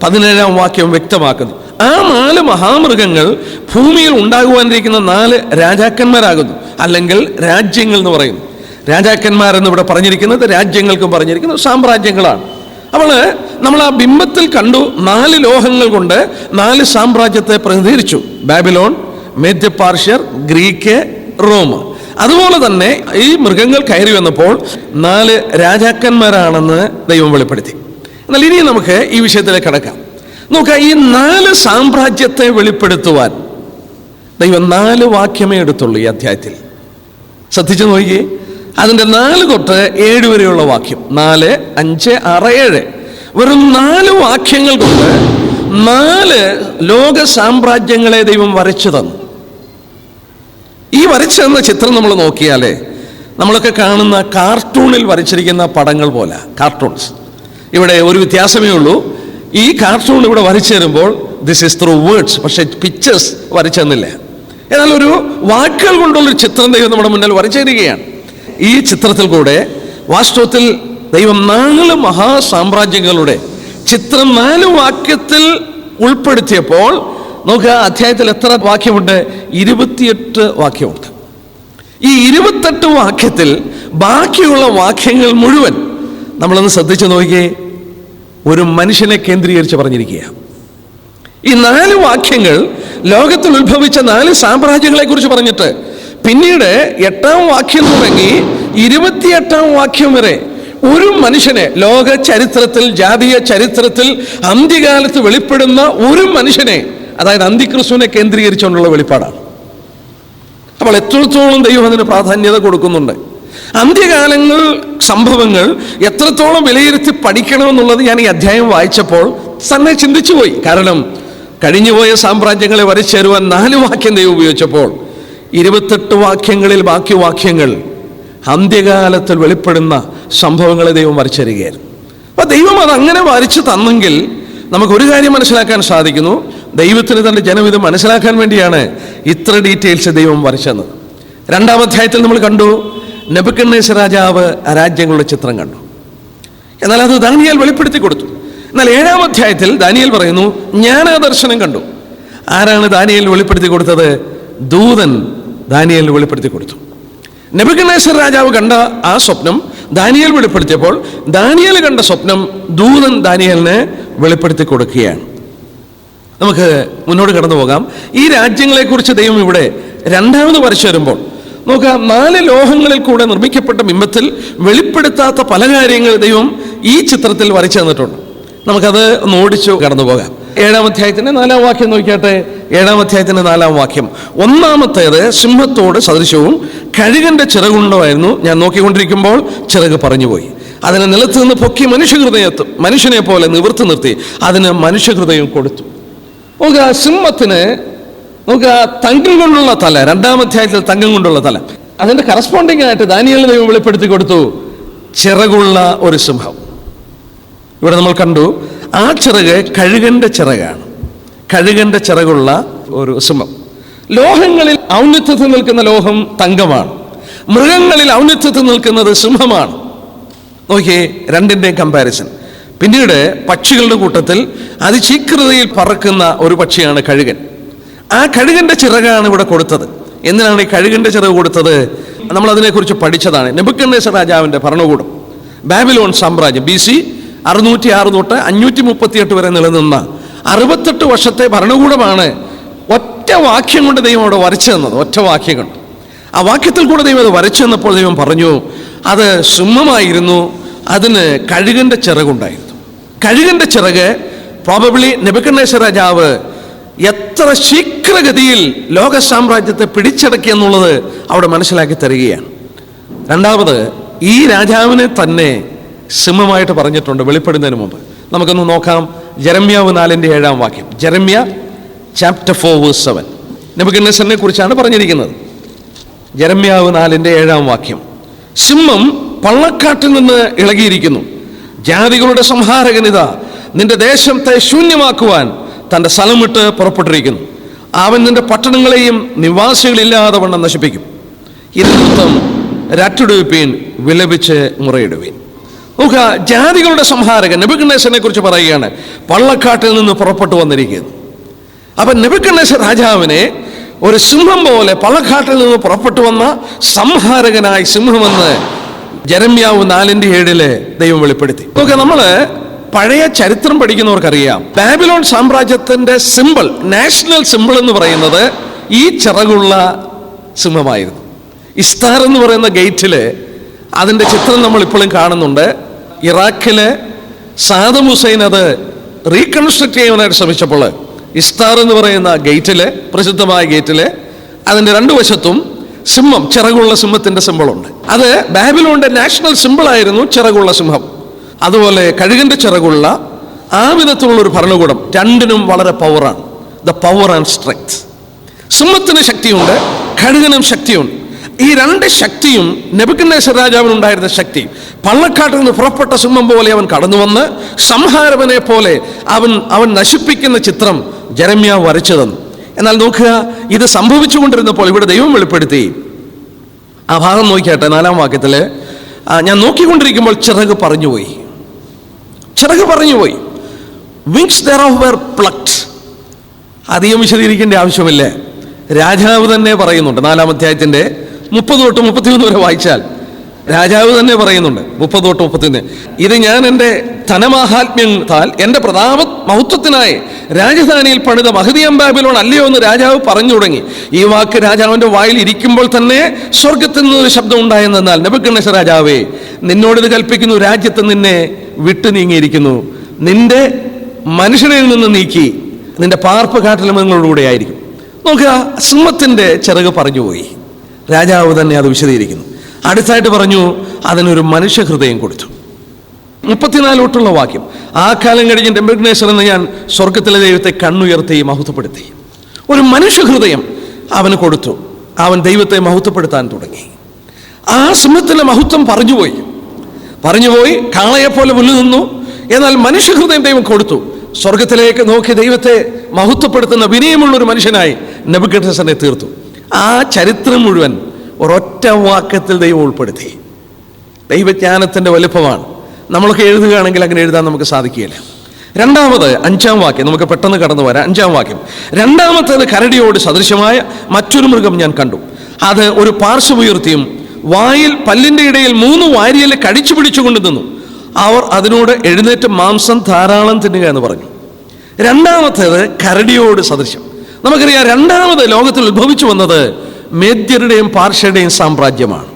17-ാം വാക്യം വ്യക്തമാക്കുന്നു. ആ 4 മഹാമൃഗങ്ങൾ ഭൂമിയിൽ ഉണ്ടാകുവാനിരിക്കുന്ന 4 രാജാക്കന്മാരാകുന്നു, അല്ലെങ്കിൽ രാജ്യങ്ങൾ എന്ന് പറയുന്നു. രാജാക്കന്മാരെന്ന് ഇവിടെ പറഞ്ഞിരിക്കുന്നത് രാജ്യങ്ങൾക്കും പറഞ്ഞിരിക്കുന്നത് സാമ്രാജ്യങ്ങളാണ്. അപ്പോൾ നമ്മൾ ആ ബിംബത്തിൽ കണ്ടു 4 ലോഹങ്ങൾ കൊണ്ട് 4 സാമ്രാജ്യത്തെ പ്രതിനിധീകരിച്ചു. ബാബിലോൺ, മേദ്യ പാർഷ്യർ, ഗ്രീക്ക്, റോം. അതുപോലെ തന്നെ ഈ മൃഗങ്ങൾ കയറി വന്നപ്പോൾ 4 രാജാക്കന്മാരാണെന്ന് ദൈവം വെളിപ്പെടുത്തി. എന്നാൽ ഇനി നമുക്ക് ഈ വിഷയത്തിലേക്ക് കടക്കാം. നോക്കുക, ഈ 4 സാമ്രാജ്യത്തെ വെളിപ്പെടുത്തുവാൻ ദൈവം 4 വാക്യമേ എടുത്തുള്ളൂ ഈ അധ്യായത്തിൽ. ശ്രദ്ധിച്ചു നോക്കിയേ, അതിൻ്റെ 4 തൊട്ട് 7 വരെയുള്ള വാക്യം, 4, 5, 6, 7, വെറും 4 വാക്യങ്ങൾ കൊണ്ട് 4 ലോക സാമ്രാജ്യങ്ങളെ ദൈവം വരച്ചു തന്നു. ഈ വരച്ചു തന്ന ചിത്രം നമ്മൾ നോക്കിയാലേ നമ്മളൊക്കെ കാണുന്ന കാർട്ടൂണിൽ വരച്ചിരിക്കുന്ന പടങ്ങൾ പോലെ, കാർട്ടൂൺസ്. ഇവിടെ ഒരു വ്യത്യാസമേ ഉള്ളൂ, ഈ കാർട്ടൂൺ ഇവിടെ വരച്ചു തരുമ്പോൾ ദിസ് ഈസ് ത്രൂ വേർഡ്സ്, പക്ഷെ പിക്ചേഴ്സ് വരച്ചു തന്നില്ല. എന്നാൽ ഒരു വാക്കുകൾ കൊണ്ടുള്ളൊരു ചിത്രം ദൈവം നമ്മുടെ മുന്നിൽ വരച്ചു തരികയാണ്. ഈ ചിത്രത്തിൽ കൂടെ വാസ്തവത്തിൽ ദൈവം 4 മഹാസാമ്രാജ്യങ്ങളുടെ ചിത്രം 4 വാക്യത്തിൽ ഉൾപ്പെടുത്തിയപ്പോൾ നോക്കുക, അധ്യായത്തിൽ എത്ര വാക്യമുണ്ട്? 28 വാക്യമുണ്ട്. ഈ 28 വാക്യത്തിൽ ബാക്കിയുള്ള വാക്യങ്ങൾ മുഴുവൻ നമ്മളൊന്ന് ശ്രദ്ധിച്ചു നോക്കിയേ, ഒരു മനുഷ്യനെ കേന്ദ്രീകരിച്ച് പറഞ്ഞിരിക്കുക. ഈ 4 വാക്യങ്ങൾ ലോകത്തിൽ ഉത്ഭവിച്ച 4 സാമ്രാജ്യങ്ങളെ കുറിച്ച് പറഞ്ഞിട്ട് പിന്നീട് 8-ാം വാക്യം തുടങ്ങി 28-ാം വാക്യം വരെ ഒരു മനുഷ്യനെ, ലോക ചരിത്രത്തിൽ, ജാതീയ ചരിത്രത്തിൽ അന്ത്യകാലത്ത് വെളിപ്പെടുന്ന ഒരു മനുഷ്യനെ, അതായത് അന്തിക്രിസ്തുവിനെ കേന്ദ്രീകരിച്ചുകൊണ്ടുള്ള വെളിപ്പാടാണ്. അപ്പോൾ എത്രത്തോളം ദൈവം അതിന് പ്രാധാന്യത കൊടുക്കുന്നുണ്ട്. അന്ത്യകാലങ്ങൾ സംഭവങ്ങൾ എത്രത്തോളം വിലയിരുത്തി പഠിക്കണമെന്നുള്ളത് ഞാൻ ഈ അധ്യായം വായിച്ചപ്പോൾ തന്നെ ചിന്തിച്ചു പോയി. കാരണം കഴിഞ്ഞുപോയ സാമ്രാജ്യങ്ങളെ വരച്ചു തരുവാൻ 4 വാക്യം ദൈവം ഉപയോഗിച്ചപ്പോൾ 28 വാക്യങ്ങളിൽ ബാക്കി വാക്യങ്ങൾ അന്ത്യകാലത്തിൽ വെളിപ്പെടുന്ന സംഭവങ്ങളെ ദൈവം വരച്ചു തരികയായിരുന്നു. അപ്പൊ ദൈവം അത് അങ്ങനെ വരച്ചു തന്നെങ്കിൽ നമുക്കൊരു കാര്യം മനസ്സിലാക്കാൻ സാധിക്കുന്നു, ദൈവത്തിന് തൻ്റെ ജനം ഇത് മനസ്സിലാക്കാൻ വേണ്ടിയാണ് ഇത്ര ഡീറ്റെയിൽസ് ദൈവം വരച്ചത്. 2-ാം അധ്യായത്തിൽ നമ്മൾ കണ്ടു, നെബൂഖദ്നേസർ രാജാവ് രാജ്യങ്ങളുടെ ചിത്രം കണ്ടു. എന്നാൽ അത് ദാനിയേൽ വെളിപ്പെടുത്തി കൊടുത്തു. എന്നാൽ 7-ാം അധ്യായത്തിൽ ദാനിയേൽ പറയുന്നു, ഞാൻ ആ ദർശനം കണ്ടു. ആരാണ് ദാനിയേൽ വെളിപ്പെടുത്തി കൊടുത്തത്? ദൂതൻ ദാനിയേലിന് വെളിപ്പെടുത്തി കൊടുത്തു. നെബൂഖദ്നേസർ രാജാവ് കണ്ട ആ സ്വപ്നം ദാനിയേൽ വെളിപ്പെടുത്തിയപ്പോൾ ദാനിയേൽ കണ്ട സ്വപ്നം ദൂതൻ ദാനിയേലിന് വെളിപ്പെടുത്തി കൊടുക്കുകയാണ്. നമുക്ക് മുന്നോട്ട് കടന്നു പോകാം. ഈ രാജ്യങ്ങളെക്കുറിച്ച് ദൈവം ഇവിടെ 2ാമത് വരച്ചു വരുമ്പോൾ നോക്കാം, 4 ലോഹങ്ങളിൽ കൂടെ നിർമ്മിക്കപ്പെട്ട ബിംബത്തിൽ വെളിപ്പെടുത്താത്ത പല കാര്യങ്ങൾ ദൈവം ഈ ചിത്രത്തിൽ വരച്ചു തന്നിട്ടുണ്ട്. നമുക്കത് ഒന്ന് ഓടിച്ചു കടന്നു പോകാം. 7-ാം അധ്യായത്തിന്റെ 4-ാം വാക്യം നോക്കിയാട്ടെ. 7-ാം അധ്യായത്തിന്റെ 4-ാം വാക്യം, ഒന്നാമത്തേത് സിംഹത്തോട് സദൃശവും കഴുകന്റെ ചിറകുണ്ടമായിരുന്നു. ഞാൻ നോക്കിക്കൊണ്ടിരിക്കുമ്പോൾ ചിറക് പറഞ്ഞുപോയി. അതിനെ നിലത്ത് നിന്ന് പൊക്കി മനുഷ്യനെ പോലെ നിവർത്തി നിർത്തി അതിന് മനുഷ്യഹൃദയം കൊടുത്തു. നോക്കുക, സിംഹത്തിന് നോക്കുക തങ്കം കൊണ്ടുള്ള തല, 2-ാം അധ്യായത്തിൽ തങ്കം കൊണ്ടുള്ള തല. അതിന്റെ കറസ്പോണ്ടിങ് ആയിട്ട് ദാനിയേലിന് ദൈവം വെളിപ്പെടുത്തി കൊടുത്തു ചിറകുള്ള ഒരു സിംഹം. ഇവിടെ നമ്മൾ കണ്ടു, ആ ചിറക് കഴുകന്റെ ചിറകാണ്. കഴുകന്റെ ചിറകുള്ള ഒരു സിംഹം. ലോഹങ്ങളിൽ ഔന്നത്യത്തിൽ നിൽക്കുന്ന ലോഹം തങ്കമാണ്, മൃഗങ്ങളിൽ ഔന്നത്യത്തിൽ നിൽക്കുന്നത് സിംഹമാണ്. നോക്കിയേ, 2ന്റെയും കമ്പാരിസൺ. പിന്നീട് പക്ഷികളുടെ കൂട്ടത്തിൽ അതിശീഘ്രതയിൽ പറക്കുന്ന ഒരു പക്ഷിയാണ് കഴുകൻ. ആ കഴുകന്റെ ചിറകാണ് ഇവിടെ കൊടുത്തത്. എന്തിനാണ് ഈ കഴുകന്റെ ചിറക് കൊടുത്തത്? നമ്മൾ അതിനെക്കുറിച്ച് പഠിച്ചതാണ്. നെബൂഖദ്നേസർ രാജാവിന്റെ ഭരണകൂടം, ബാബിലോൺ സാമ്രാജ്യം BC 606 തൊട്ട് 538 വരെ നിലനിന്ന 68 വർഷത്തെ ഭരണകൂടമാണ് ഒറ്റ വാക്യം കൊണ്ട് ദൈവം അവിടെ വരച്ചു തന്നത്. ഒറ്റ വാക്യം കൊണ്ട്, ആ വാക്യത്തിൽ കൂടെ ദൈവം അത് വരച്ചു തന്നപ്പോൾ ദൈവം പറഞ്ഞു അത് സിംഹമായിരുന്നു, അതിന് കഴുകന്റെ ചിറകുണ്ടായിരുന്നു. കഴുകന്റെ ചിറക് പ്രോബബ്ലി നെബൂഖദ്നേസർ രാജാവ് എത്ര ശീഘ്രഗതിയിൽ ലോക സാമ്രാജ്യത്തെ പിടിച്ചടക്കി എന്നുള്ളത് അവിടെ മനസ്സിലാക്കി തരികയാണ്. 2ാമത്, ഈ രാജാവിനെ തന്നെ സിംഹമായിട്ട് പറഞ്ഞിട്ടുണ്ട് വെളിപ്പെടുന്നതിന് മുമ്പ്. നമുക്കൊന്ന് നോക്കാം. ജെറമ്യാവ് 4-ന്റെ 7-ാം വാക്യം. ജെറമ്യ ചാപ്റ്റർ 4:7 നെബൂഖദ്നേസറിനെ കുറിച്ചാണ് പറഞ്ഞിരിക്കുന്നത്. ജെറമ്യാവ് 4-ന്റെ 7-ാം വാക്യം, സിംഹം പള്ളക്കാട്ടിൽ നിന്ന് ഇളകിയിരിക്കുന്നു, ജാതികളുടെ സംഹാരകനിതാ നിന്റെ ദേശത്തെ ശൂന്യമാക്കുവാൻ തൻ്റെ സ്ഥലം വിട്ട് പുറപ്പെട്ടിരിക്കുന്നു. അവൻ നിന്റെ പട്ടണങ്ങളെയും നിവാസികളില്ലാതെ വണ്ണം നശിപ്പിക്കും. ഇതിനർത്ഥം രട്ടുടുവിപ്പീൻ, വിലപിച്ച് മുറയിടുവീൻ. നോക്കുക, ജാതികളുടെ സംഹാരകൻ നെബൂഖദ്നേസറിനെ കുറിച്ച് പറയുകയാണ്, പള്ളക്കാട്ടിൽ നിന്ന് പുറപ്പെട്ടു വന്നിരിക്കുന്നു. അപ്പൊ നെബൂഖദ്നേസർ രാജാവിനെ ഒരു സിംഹം പോലെ പള്ളക്കാട്ടിൽ നിന്ന് പുറപ്പെട്ടു വന്ന സംഹാരകനായി സിംഹമെന്ന് ജെറമ്യാവ് 4-7 ദൈവം വെളിപ്പെടുത്തി. നോക്കുക, നമ്മള് പഴയ ചരിത്രം പഠിക്കുന്നവർക്കറിയാം, ബാബിലോൺ സാമ്രാജ്യത്തിന്റെ സിമ്പിൾ, നാഷണൽ സിമ്പിൾ എന്ന് പറയുന്നത് ഈ ചിറകുള്ള സിംഹമായിരുന്നു. ഇസ്താർ എന്ന് പറയുന്ന ഗേറ്റില് അതിന്റെ ചിത്രം നമ്മൾ ഇപ്പോഴും കാണുന്നുണ്ട്. ഇറാഖിലെ സാദം ഹുസൈൻ അത് റീകൺസ്ട്രക്ട് ചെയ്യാനായിട്ട് ശ്രമിച്ചപ്പോൾ ഇസ്താർ എന്ന് പറയുന്ന ഗേറ്റില്, പ്രസിദ്ധമായ ഗേറ്റില്, അതിന്റെ 2 വശത്തും സിംഹം, ചിറകുള്ള സിംഹത്തിന്റെ സിംബളുണ്ട്. അത് ബാബിലോണിന്റെ നാഷണൽ സിംബിൾ ആയിരുന്നു ചിറകുള്ള സിംഹം. അതുപോലെ കഴുകന്റെ ചിറകുള്ള ആ വിധത്തിലുള്ളൊരു ഭരണകൂടം. രണ്ടിനും വളരെ പവറാണ്. The power and strength. സിംഹത്തിന് ശക്തിയുണ്ട്, കഴുകനും ശക്തിയുണ്ട്. ഈ രണ്ട് ശക്തിയും നെബൂഖദ്നേസർ രാജാവിനുണ്ടായിരുന്ന ശക്തി. പള്ളക്കാട്ടിൽ നിന്ന് പുറപ്പെട്ട സിംഹം പോലെ അവൻ കടന്നു വന്ന് സംഹാരവനെ പോലെ അവൻ നശിപ്പിക്കുന്ന ചിത്രം ജെരമ്യാവ് വരച്ചു തന്നു. എന്നാൽ നോക്കുക, ഇത് സംഭവിച്ചുകൊണ്ടിരുന്നപ്പോൾ ഇവിടെ ദൈവം വെളിപ്പെടുത്തി. ആ ഭാഗം നോക്കിയാട്ടെ, 4-ാം വാക്യത്തില്, ഞാൻ നോക്കിക്കൊണ്ടിരിക്കുമ്പോൾ ചിറക് പറഞ്ഞുപോയി. ചിറക് പറഞ്ഞുപോയി. Wings thereof were plucked. അധികം വിശദീകരിക്കേണ്ട ആവശ്യമില്ല. രാജാവ് തന്നെ പറയുന്നുണ്ട്. 4-ാം അധ്യായത്തിന്റെ 30 തൊട്ട് 31 വരെ വായിച്ചാൽ രാജാവ് തന്നെ പറയുന്നുണ്ട്. 30 തൊട്ട് 31. ഇത് ഞാൻ എൻ്റെ ധനമാഹാത്മ്യത്താൽ എൻ്റെ പ്രതാപ മഹത്വത്തിനായി രാജധാനിയിൽ പണിത മഹതിയാം ബാബിലോൺ അല്ലയോ എന്ന് രാജാവ് പറഞ്ഞു തുടങ്ങി. ഈ വാക്ക് രാജാവിൻ്റെ വായിൽ ഇരിക്കുമ്പോൾ തന്നെ സ്വർഗത്തിൽ നിന്നൊരു ശബ്ദം ഉണ്ടായെന്നാൽ, നെബൂഖദ്നേസർ രാജാവേ, നിന്നോടിത് കൽപ്പിക്കുന്നു, രാജ്യത്ത് നിന്നെ വിട്ടു നീങ്ങിയിരിക്കുന്നു, നിന്റെ മനുഷ്യരിൽ നിന്ന് നീക്കി നിന്റെ പാർപ്പ് കാട്ടിലമൃഗങ്ങളോടുകൂടെ ആയിരിക്കും. നോക്കുക, സിംഹത്തിൻ്റെ ചിറക് പറഞ്ഞുപോയി. രാജാവ് തന്നെ അത് വിശദീകരിക്കുന്നു. അടുത്തായിട്ട് പറഞ്ഞു, അതിനൊരു മനുഷ്യഹൃദയം കൊടുത്തു. 34 തൊട്ടുള്ള വാക്യം, ആ കാലം കഴിഞ്ഞ് നെബൂഖദ്നേസർ എന്ന് ഞാൻ സ്വർഗത്തിലെ ദൈവത്തെ കണ്ണുയർത്തി മഹത്വപ്പെടുത്തി. ഒരു മനുഷ്യഹൃദയം അവന് കൊടുത്തു. അവൻ ദൈവത്തെ മഹത്വപ്പെടുത്താൻ തുടങ്ങി. ആ സിംഹത്തിൻ്റെ മഹത്വം പറഞ്ഞുപോയി കാളയെപ്പോലെ മുന്നിൽ നിന്നു. എന്നാൽ മനുഷ്യഹൃദയം ദൈവം കൊടുത്തു. സ്വർഗത്തിലേക്ക് നോക്കി ദൈവത്തെ മഹത്വപ്പെടുത്തുന്ന വിനയമുള്ളൊരു മനുഷ്യനായി നെബൂഖദ്നേസറിനെ തീർത്തു. ആ ചരിത്രം മുഴുവൻ ഒരൊറ്റ വാക്യത്തിൽ ദൈവം ഉൾപ്പെടുത്തി. ദൈവജ്ഞാനത്തിൻ്റെ വലുപ്പമാണ്. നമ്മളൊക്കെ എഴുതുകയാണെങ്കിൽ അങ്ങനെ എഴുതാൻ നമുക്ക് സാധിക്കുകയില്ല. രണ്ടാമത് 5-ാം വാക്യം, നമുക്ക് പെട്ടെന്ന് കടന്നു വരാം. 5-ാം വാക്യം, രണ്ടാമത്തേത് കരടിയോട് സദൃശമായ മറ്റൊരു മൃഗം ഞാൻ കണ്ടു. അത് ഒരു പാർശ്വമുയർത്തിയും വായിൽ പല്ലിൻ്റെ ഇടയിൽ 3 വാരിയല് കടിച്ചു പിടിച്ചുകൊണ്ട് നിന്നു. അവർ അതിനോട് എഴുന്നേറ്റ് മാംസം ധാരാളം തിന്നുക എന്ന് പറഞ്ഞു. രണ്ടാമത്തേത് കരടിയോട് സദൃശ്യം. നമുക്കറിയാം, രണ്ടാമത് ലോകത്തിൽ ഉത്ഭവിച്ചു വന്നത് മേദ്യരുടെയും പാർശ്വരുടെയും സാമ്രാജ്യമാണ്.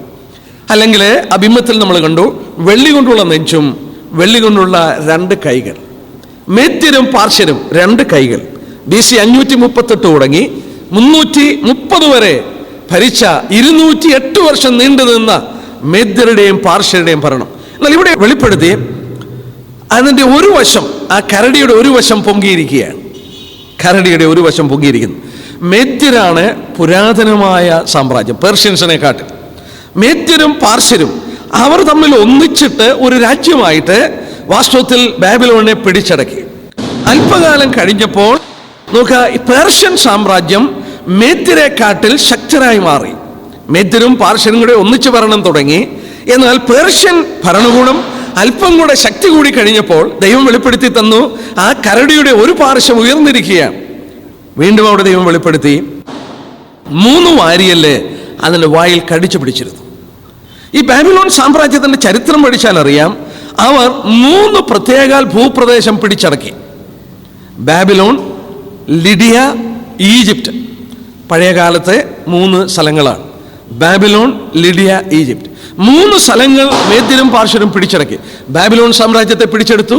അല്ലെങ്കിൽ ആ ബിംബത്തിൽ നമ്മൾ കണ്ടു വെള്ളി കൊണ്ടുള്ള നെഞ്ചും വെള്ളി കൊണ്ടുള്ള 2 കൈകൾ. മേദ്യരും പാർശ്വരും 2 കൈകൾ. BC 538 തുടങ്ങി 330 വരെ ഭരിച്ച 208 വർഷം നീണ്ടു നിന്ന മേദ്യരുടെയും പാർശ്വരുടെയും ഭരണം. എന്നാൽ ഇവിടെ വെളിപ്പെടുത്തി അതിൻ്റെ ഒരു വശം, ആ കരടിയുടെ ഒരു വശം പൊങ്ങിയിരിക്കുകയാണ്. കരടിയുടെ ഒരു വശം പൊങ്ങിയിരിക്കുന്നു. മേദ്യരാണ് പുരാതനമായ സാമ്രാജ്യം, പേർഷ്യൻസിനെ കാട്ടി. മേദ്യരും പാർശ്വരും അവർ തമ്മിൽ ഒന്നിച്ചിട്ട് ഒരു രാജ്യമായിട്ട് വാസ്തവത്തിൽ ബാബിലോണിനെ പിടിച്ചടക്കി. അല്പകാലം കഴിഞ്ഞപ്പോൾ നോക്കുക, പേർഷ്യൻ സാമ്രാജ്യം മേദ്യരെക്കാട്ടിൽ ശക്തരായി മാറി. മേദ്യരും പാർശ്വരും കൂടെ ഒന്നിച്ചു ഭരണം തുടങ്ങി. എന്നാൽ പേർഷ്യൻ ഭരണകൂടം അല്പം കൂടെ ശക്തി കൂടി കഴിഞ്ഞപ്പോൾ ദൈവം വെളിപ്പെടുത്തി തന്നു, ആ കരടിയുടെ ഒരു പാർശ്വം ഉയർന്നിരിക്കുകയാണ്. വീണ്ടും അവിടെ ദൈവം വെളിപ്പെടുത്തി 3 വാരിയല് അതിൻ്റെ വായിൽ കടിച്ചു പിടിച്ചിരുന്നു. ഈ ബാബിലോൺ സാമ്രാജ്യത്തിൻ്റെ ചരിത്രം പഠിച്ചാൽ അറിയാം, അവർ 3 പ്രത്യേക ഭൂപ്രദേശം പിടിച്ചടക്കി. Babylon, Lydia, Egypt. പഴയ കാലത്തെ 3 സ്ഥലങ്ങളാണ്. Babylon, Lydia, Egypt. 3 സ്ഥലങ്ങൾ മേദ്യരും പാർശ്വരും പിടിച്ചടക്കി. ബാബിലോൺ സാമ്രാജ്യത്തെ പിടിച്ചെടുത്തു,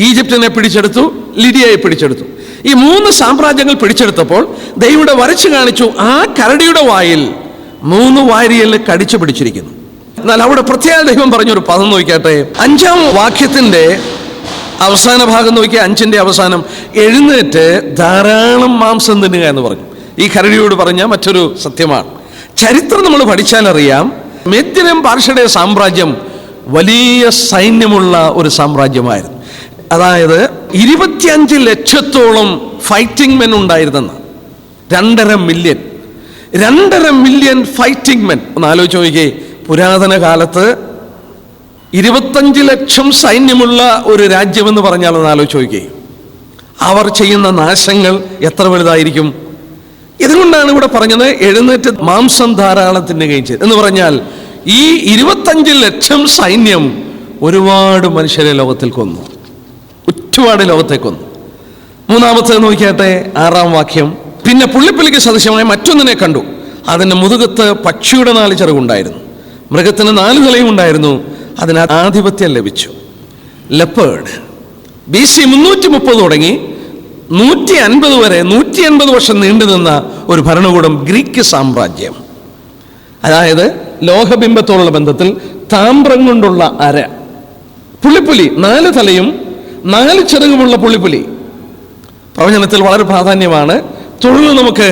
ഈജിപ്തിനെ പിടിച്ചെടുത്തു, ലിഡിയയെ പിടിച്ചെടുത്തു. ഈ 3 സാമ്രാജ്യങ്ങൾ പിടിച്ചെടുത്തപ്പോൾ ദൈവം വരച്ചു കാണിച്ചു, ആ കരടിയുടെ വായിൽ 3 വാരിയല് കടിച്ചു പിടിച്ചിരിക്കുന്നു. എന്നാൽ അവിടെ പ്രത്യേക ദൈവം പറഞ്ഞൊരു പദം നോക്കിയാട്ടെ, 5-ാം വാക്യത്തിന്റെ അവസാന ഭാഗം നോക്കിയ 5-ന്റെ അവസാനം, എഴുന്നേറ്റ് ധാരാളം മാംസം തിന്നുക എന്ന് പറഞ്ഞു. ഈ കരടിയോട് പറഞ്ഞ മറ്റൊരു സത്യമാണ്. ചരിത്രം നമ്മൾ പഠിച്ചാൽ അറിയാം, മേദ്യരും പാർശ്വരുടെ സാമ്രാജ്യം വലിയ സൈന്യമുള്ള ഒരു സാമ്രാജ്യമായിരുന്നു. അതായത് 25 ലക്ഷത്തോളം ഫൈറ്റിംഗ് മെൻ ഉണ്ടായിരുന്നെന്ന്. 2.5 മില്യൺ ഫൈറ്റിംഗ് മെൻ. ഒന്ന് ആലോചിച്ച് നോക്കിയേ, പുരാതന കാലത്ത് 25 ലക്ഷം സൈന്യമുള്ള ഒരു രാജ്യമെന്ന് പറഞ്ഞാൽ ഒന്ന് ആലോചിച്ച് നോക്കിയേ, അവർ ചെയ്യുന്ന നാശങ്ങൾ എത്ര വലുതായിരിക്കും. ഇതുകൊണ്ടാണ് ഇവിടെ പറഞ്ഞത് എഴുന്നേറ്റ് മാംസം ധാരാളം തിന്നുകയും ചെയ്തു എന്ന് പറഞ്ഞാൽ ഈ 25 ലക്ഷം സൈന്യം ഒരുപാട് മനുഷ്യരെ ലോകത്തിൽ കൊന്നു, ഒരുപാട് ലോകത്തെ കൊന്നു. 3-ാമത്തെ നോക്കിയാട്ടെ, 6-ാം വാക്യം, പിന്നെ പുള്ളിപ്പുലിക്ക് സദൃശമായ മറ്റൊന്നിനെ കണ്ടു. അതിൻ്റെ മുതുകത്ത് പക്ഷിയുടെ 4 ചിറകുണ്ടായിരുന്നു, മൃഗത്തിന് 4 തലയും ഉണ്ടായിരുന്നു, അതിന് ആധിപത്യം ലഭിച്ചു. ലെപ്പേർഡ്. BC 330 തുടങ്ങി 150 വരെ 180 വർഷം നീണ്ടു നിന്ന ഒരു ഭരണകൂടം ഗ്രീക്ക് സാമ്രാജ്യം. അതായത് ലോഹബിംബത്തോടുള്ള ബന്ധത്തിൽ താമ്രം കൊണ്ടുള്ള അര. പുള്ളിപ്പുലി 4 തലയും 4 ചിറകുമുള്ള പുള്ളിപ്പുലി പ്രവചനത്തിൽ വളരെ പ്രാധാന്യമാണ്. തുടർന്ന് നമുക്ക്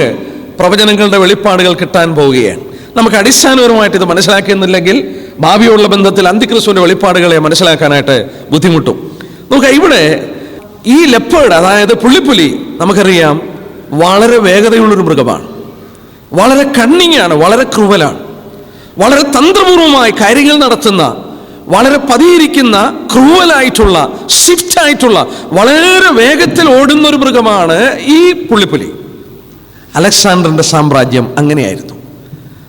പ്രവചനങ്ങളുടെ വെളിപ്പാടുകൾ കിട്ടാൻ പോവുകയാണ്. നമുക്ക് അടിസ്ഥാനപരമായിട്ട് ഇത് മനസ്സിലാക്കുന്നില്ലെങ്കിൽ ഭാവിയുള്ള ബന്ധത്തിൽ അന്തിക്രിസ്തുവിന്റെ വെളിപ്പാടുകളെ മനസ്സിലാക്കാനായിട്ട് ബുദ്ധിമുട്ടും. നമുക്ക് ഇവിടെ ഈ ലെപ്പേർഡ്, അതായത് പുള്ളിപ്പുലി, നമുക്കറിയാം വളരെ വേഗതയുള്ളൊരു മൃഗമാണ്, വളരെ കണ്ണിങ്ങാണ്, വളരെ ക്രൂവലാണ്, വളരെ തന്ത്രപൂർവമായി കാര്യങ്ങൾ നടത്തുന്ന, വളരെ പതിയിരിക്കുന്ന, ക്രൂവലായിട്ടുള്ള, സ്വിഫ്റ്റായിട്ടുള്ള, വളരെ വേഗത്തിൽ ഓടുന്ന ഒരു മൃഗമാണ് ഈ പുള്ളിപ്പുലി. അലക്സാണ്ടറിന്റെ സാമ്രാജ്യം അങ്ങനെയായിരുന്നു.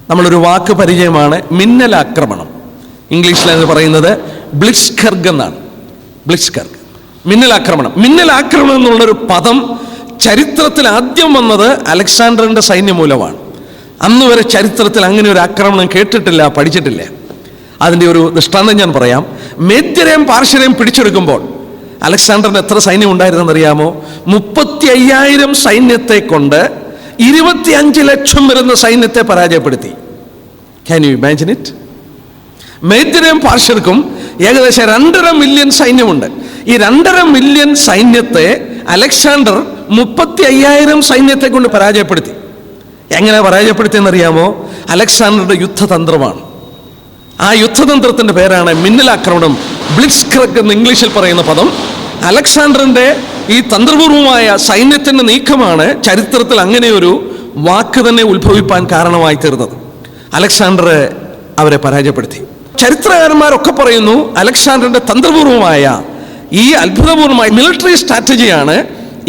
നമ്മളൊരു വാക്ക് പരിചയമാണ് മിന്നലാക്രമണം. ഇംഗ്ലീഷിലാണ് പറയുന്നത് ബ്ലിറ്റ്സ്കർഗ് എന്നാണ്. ബ്ലിറ്റ്സ്കർഗ്, മിന്നലാക്രമണം. മിന്നലാക്രമണം എന്നുള്ളൊരു പദം ചരിത്രത്തിൽ ആദ്യം വന്നത് അലക്സാണ്ടറിന്റെ സൈന്യം മൂലമാണ്. അന്ന് വരെ ചരിത്രത്തിൽ അങ്ങനെ ഒരു ആക്രമണം കേട്ടിട്ടില്ല, പഠിച്ചിട്ടില്ല. അതിൻ്റെ ഒരു ദൃഷ്ടാന്തം ഞാൻ പറയാം. മേദ്യരെയും പാർശ്വരെയും പിടിച്ചെടുക്കുമ്പോൾ അലക്സാണ്ടറിന് എത്ര സൈന്യം ഉണ്ടായിരുന്നെന്നറിയാമോ? 35,000 സൈന്യത്തെ കൊണ്ട് 25 ലക്ഷം വരുന്ന സൈന്യത്തെ പരാജയപ്പെടുത്തി. Can you imagine it? മേദ്യരെയും പാർശ്വർക്കും ഏകദേശം 2.5 മില്യൺ സൈന്യമുണ്ട്. ഈ 2.5 മില്യൺ സൈന്യത്തെ അലക്സാണ്ടർ 35,000 സൈന്യത്തെ കൊണ്ട് പരാജയപ്പെടുത്തി. എങ്ങനെ പരാജയപ്പെടുത്തിയെന്നറിയാമോ? അലക്സാണ്ടറുടെ യുദ്ധതന്ത്രമാണ്. ആ യുദ്ധതന്ത്രത്തിന്റെ പേരാണ് മിന്നലാക്രമണം, ബ്ലിറ്റ്സ്കർഗ് എന്ന് ഇംഗ്ലീഷിൽ പറയുന്ന പദം. അലക്സാണ്ടറിന്റെ ഈ തന്ത്രപൂർവമായ സൈന്യത്തിന്റെ നീക്കമാണ് ചരിത്രത്തിൽ അങ്ങനെ ഒരു വാക്ക് തന്നെ ഉത്ഭവിപ്പാൻ കാരണമായി തീർന്നത്. അലക്സാണ്ടർ അവരെ പരാജയപ്പെടുത്തി. ചരിത്രകാരന്മാരൊക്കെ പറയുന്നു അലക്സാണ്ടറിന്റെ തന്ത്രപൂർവമായ ഈ അത്ഭുതപൂർവമായ മിലിറ്ററി സ്ട്രാറ്റജിയാണ്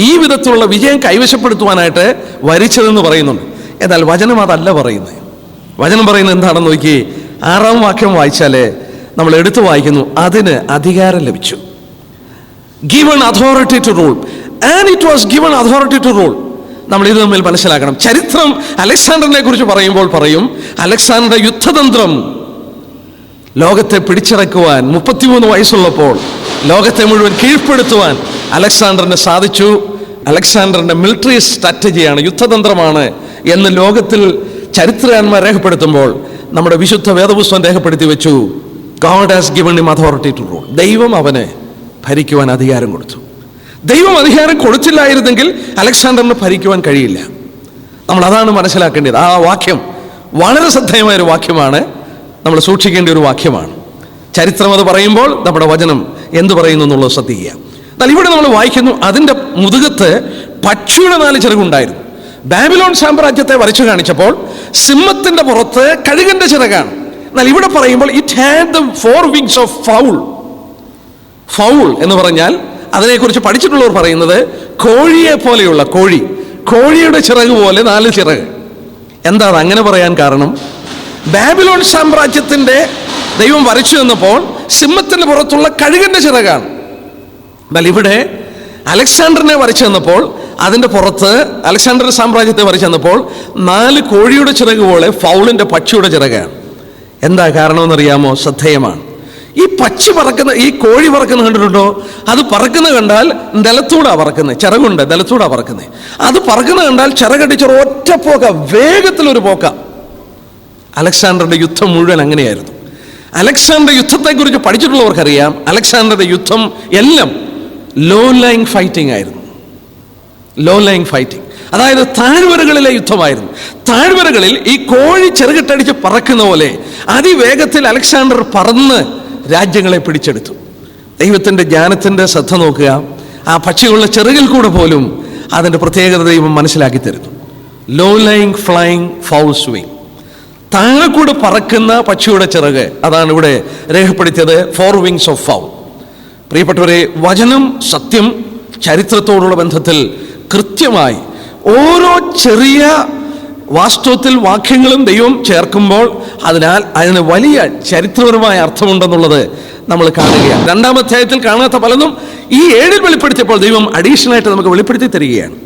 ഈ വിധത്തിലുള്ള വിജയം കൈവശപ്പെടുത്തുവാനായിട്ട് വരിച്ചതെന്ന് പറയുന്നുണ്ട്. എന്നാൽ വചനം അതല്ല പറയുന്നത്. വചനം പറയുന്നത് എന്താണെന്ന് നോക്കി, 6-ാം വാക്യം വായിച്ചാല് നമ്മൾ എടുത്തു വായിക്കുന്നു, അതിന് അധികാരം ലഭിച്ചു. Given authority to rule, and it was given authority to rule. നമ്മൾ ഇത് തമ്മിൽ മനസ്സിലാക്കണം. ചരിത്രം അലക്സാണ്ടറിനെ കുറിച്ച് പറയുമ്പോൾ പറയും അലക്സാണ്ടറുടെ യുദ്ധതന്ത്രം ലോകത്തെ പിടിച്ചടക്കുവാൻ 33 വയസ്സുള്ളപ്പോൾ ലോകത്തെ മുഴുവൻ കീഴ്പ്പെടുത്തുവാൻ അലക്സാണ്ടറിന് സാധിച്ചു. അലക്സാണ്ടറിന്റെ മിലിറ്ററി സ്ട്രാറ്റജിയാണ്, യുദ്ധതന്ത്രമാണ് എന്ന് ലോകത്തിൽ ചരിത്രകാരന്മാർ രേഖപ്പെടുത്തുമ്പോൾ നമ്മുടെ വിശുദ്ധ വേദപുസ്തകം രേഖപ്പെടുത്തി വെച്ചു. God has given him authority to rule. ദൈവം അവന് ഭരിക്കുവാൻ അധികാരം കൊടുത്തു. ദൈവം അധികാരം കൊടുത്തില്ലായിരുന്നെങ്കിൽ അലക്സാണ്ടറിന് ഭരിക്കുവാൻ കഴിയില്ല. നമ്മൾ അതാണ് മനസ്സിലാക്കേണ്ടത്. ആ വാക്യം വളരെ ശ്രദ്ധേയമായൊരു വാക്യമാണ്, നമ്മൾ സൂക്ഷിക്കേണ്ട ഒരു വാക്യമാണ്. ചരിത്രം അത് പറയുമ്പോൾ നമ്മുടെ വചനം എന്ത് പറയുന്നു എന്നുള്ളത് ശ്രദ്ധിക്കുക. എന്നാൽ ഇവിടെ നമ്മൾ വായിക്കുന്നു, അതിൻ്റെ മുതുകത്ത് പക്ഷിയുടെ 4 ചിറകുണ്ടായിരുന്നു. ബാബിലോൺ സാമ്രാജ്യത്തെ വരച്ചു കാണിച്ചപ്പോൾ സിംഹത്തിന്റെ പുറത്ത് കഴുകന്റെ ചിറകാണ്. എന്നാൽ ഇവിടെ പറയുമ്പോൾ it had the 4 wings of fowl. Foul എന്ന് പറഞ്ഞാൽ അതിനെക്കുറിച്ച് പഠിച്ചിട്ടുള്ളവർ പറയുന്നത് കോഴിയെ പോലെയുള്ള, കോഴിയുടെ ചിറക് പോലെ 4 ചിറക്. എന്താ അങ്ങനെ പറയാൻ കാരണം? ബാബിലോൺ സാമ്രാജ്യത്തിന്റെ ദൈവം വരച്ചു തന്നപ്പോൾ സിംഹത്തിന്റെ പുറത്തുള്ള കഴുകന്റെ ചിറകാണ്. എന്നാൽ ഇവിടെ അലക്സാണ്ടറിനെ വരച്ചു തന്നപ്പോൾ അതിന്റെ പുറത്ത് അലക്സാണ്ടർ സാമ്രാജ്യത്തെ വരച്ചു തന്നപ്പോൾ 4 കോഴിയുടെ ചിറക് പോലെ ഫൗളിന്റെ പക്ഷിയുടെ ചിറകാണ്. എന്താ കാരണമെന്നറിയാമോ? ശ്രദ്ധേയമാണ്. ഈ പക്ഷി പറക്കുന്ന, ഈ കോഴി പറക്കുന്ന കണ്ടിട്ടുണ്ടോ? അത് പറക്കുന്ന കണ്ടാൽ നിലത്തൂടാ പറക്കുന്നത്, ചിറകുണ്ട്, നിലത്തൂടാ പറക്കുന്നത്. അത് പറക്കുന്ന കണ്ടാൽ ചിറകടിച്ച ഒറ്റ പോക്ക, വേഗത്തിലൊരു പോക്ക. അലക്സാണ്ടറുടെ യുദ്ധം മുഴുവൻ അങ്ങനെയായിരുന്നു. അലക്സാണ്ടർ യുദ്ധത്തെക്കുറിച്ച് പഠിച്ചിട്ടുള്ളവർക്കറിയാം, അലക്സാണ്ടറുടെ യുദ്ധം എല്ലാം ലോ ലൈങ് ഫൈറ്റിംഗ് ആയിരുന്നു. ലോ ലൈങ് ഫൈറ്റിംഗ്, അതായത് താഴ്വരകളിലെ യുദ്ധമായിരുന്നു. താഴ്വരകളിൽ ഈ കോഴി ചെറുകിട്ടടിച്ച് പറക്കുന്ന പോലെ അതിവേഗത്തിൽ അലക്സാണ്ടർ പറന്ന് രാജ്യങ്ങളെ പിടിച്ചെടുത്തു. ദൈവത്തിൻ്റെ ജ്ഞാനത്തിൻ്റെ ശ്രദ്ധ നോക്കുക. ആ പക്ഷികളുടെ ചെറുകിൽ കൂടെ പോലും അതിൻ്റെ പ്രത്യേകത ദൈവം മനസ്സിലാക്കി തരുന്നു. Low lying flying fowls wing, താഴെ കൂടെ പറക്കുന്ന പക്ഷിയുടെ ചിറക്, അതാണ് ഇവിടെ രേഖപ്പെടുത്തിയത് 4 wings of fowl. പ്രിയപ്പെട്ടവരെ, വചനം, സത്യം, ചരിത്രത്തോടുള്ള ബന്ധത്തിൽ കൃത്യമായി ഓരോ ചെറിയ വാസ്തവത്തിൽ വാക്യങ്ങളും ദൈവം ചേർക്കുമ്പോൾ അതിന് വലിയ ചരിത്രപരമായ അർത്ഥമുണ്ടെന്നുള്ളത് നമ്മൾ കാണുകയാണ്. 2-ാം അധ്യായത്തിൽ കാണാത്ത പലതും ഈ 7-ൽ വെളിപ്പെടുത്തിയപ്പോൾ ദൈവം അഡീഷണൽ ആയിട്ട് നമുക്ക് വെളിപ്പെടുത്തി തരികയാണ്.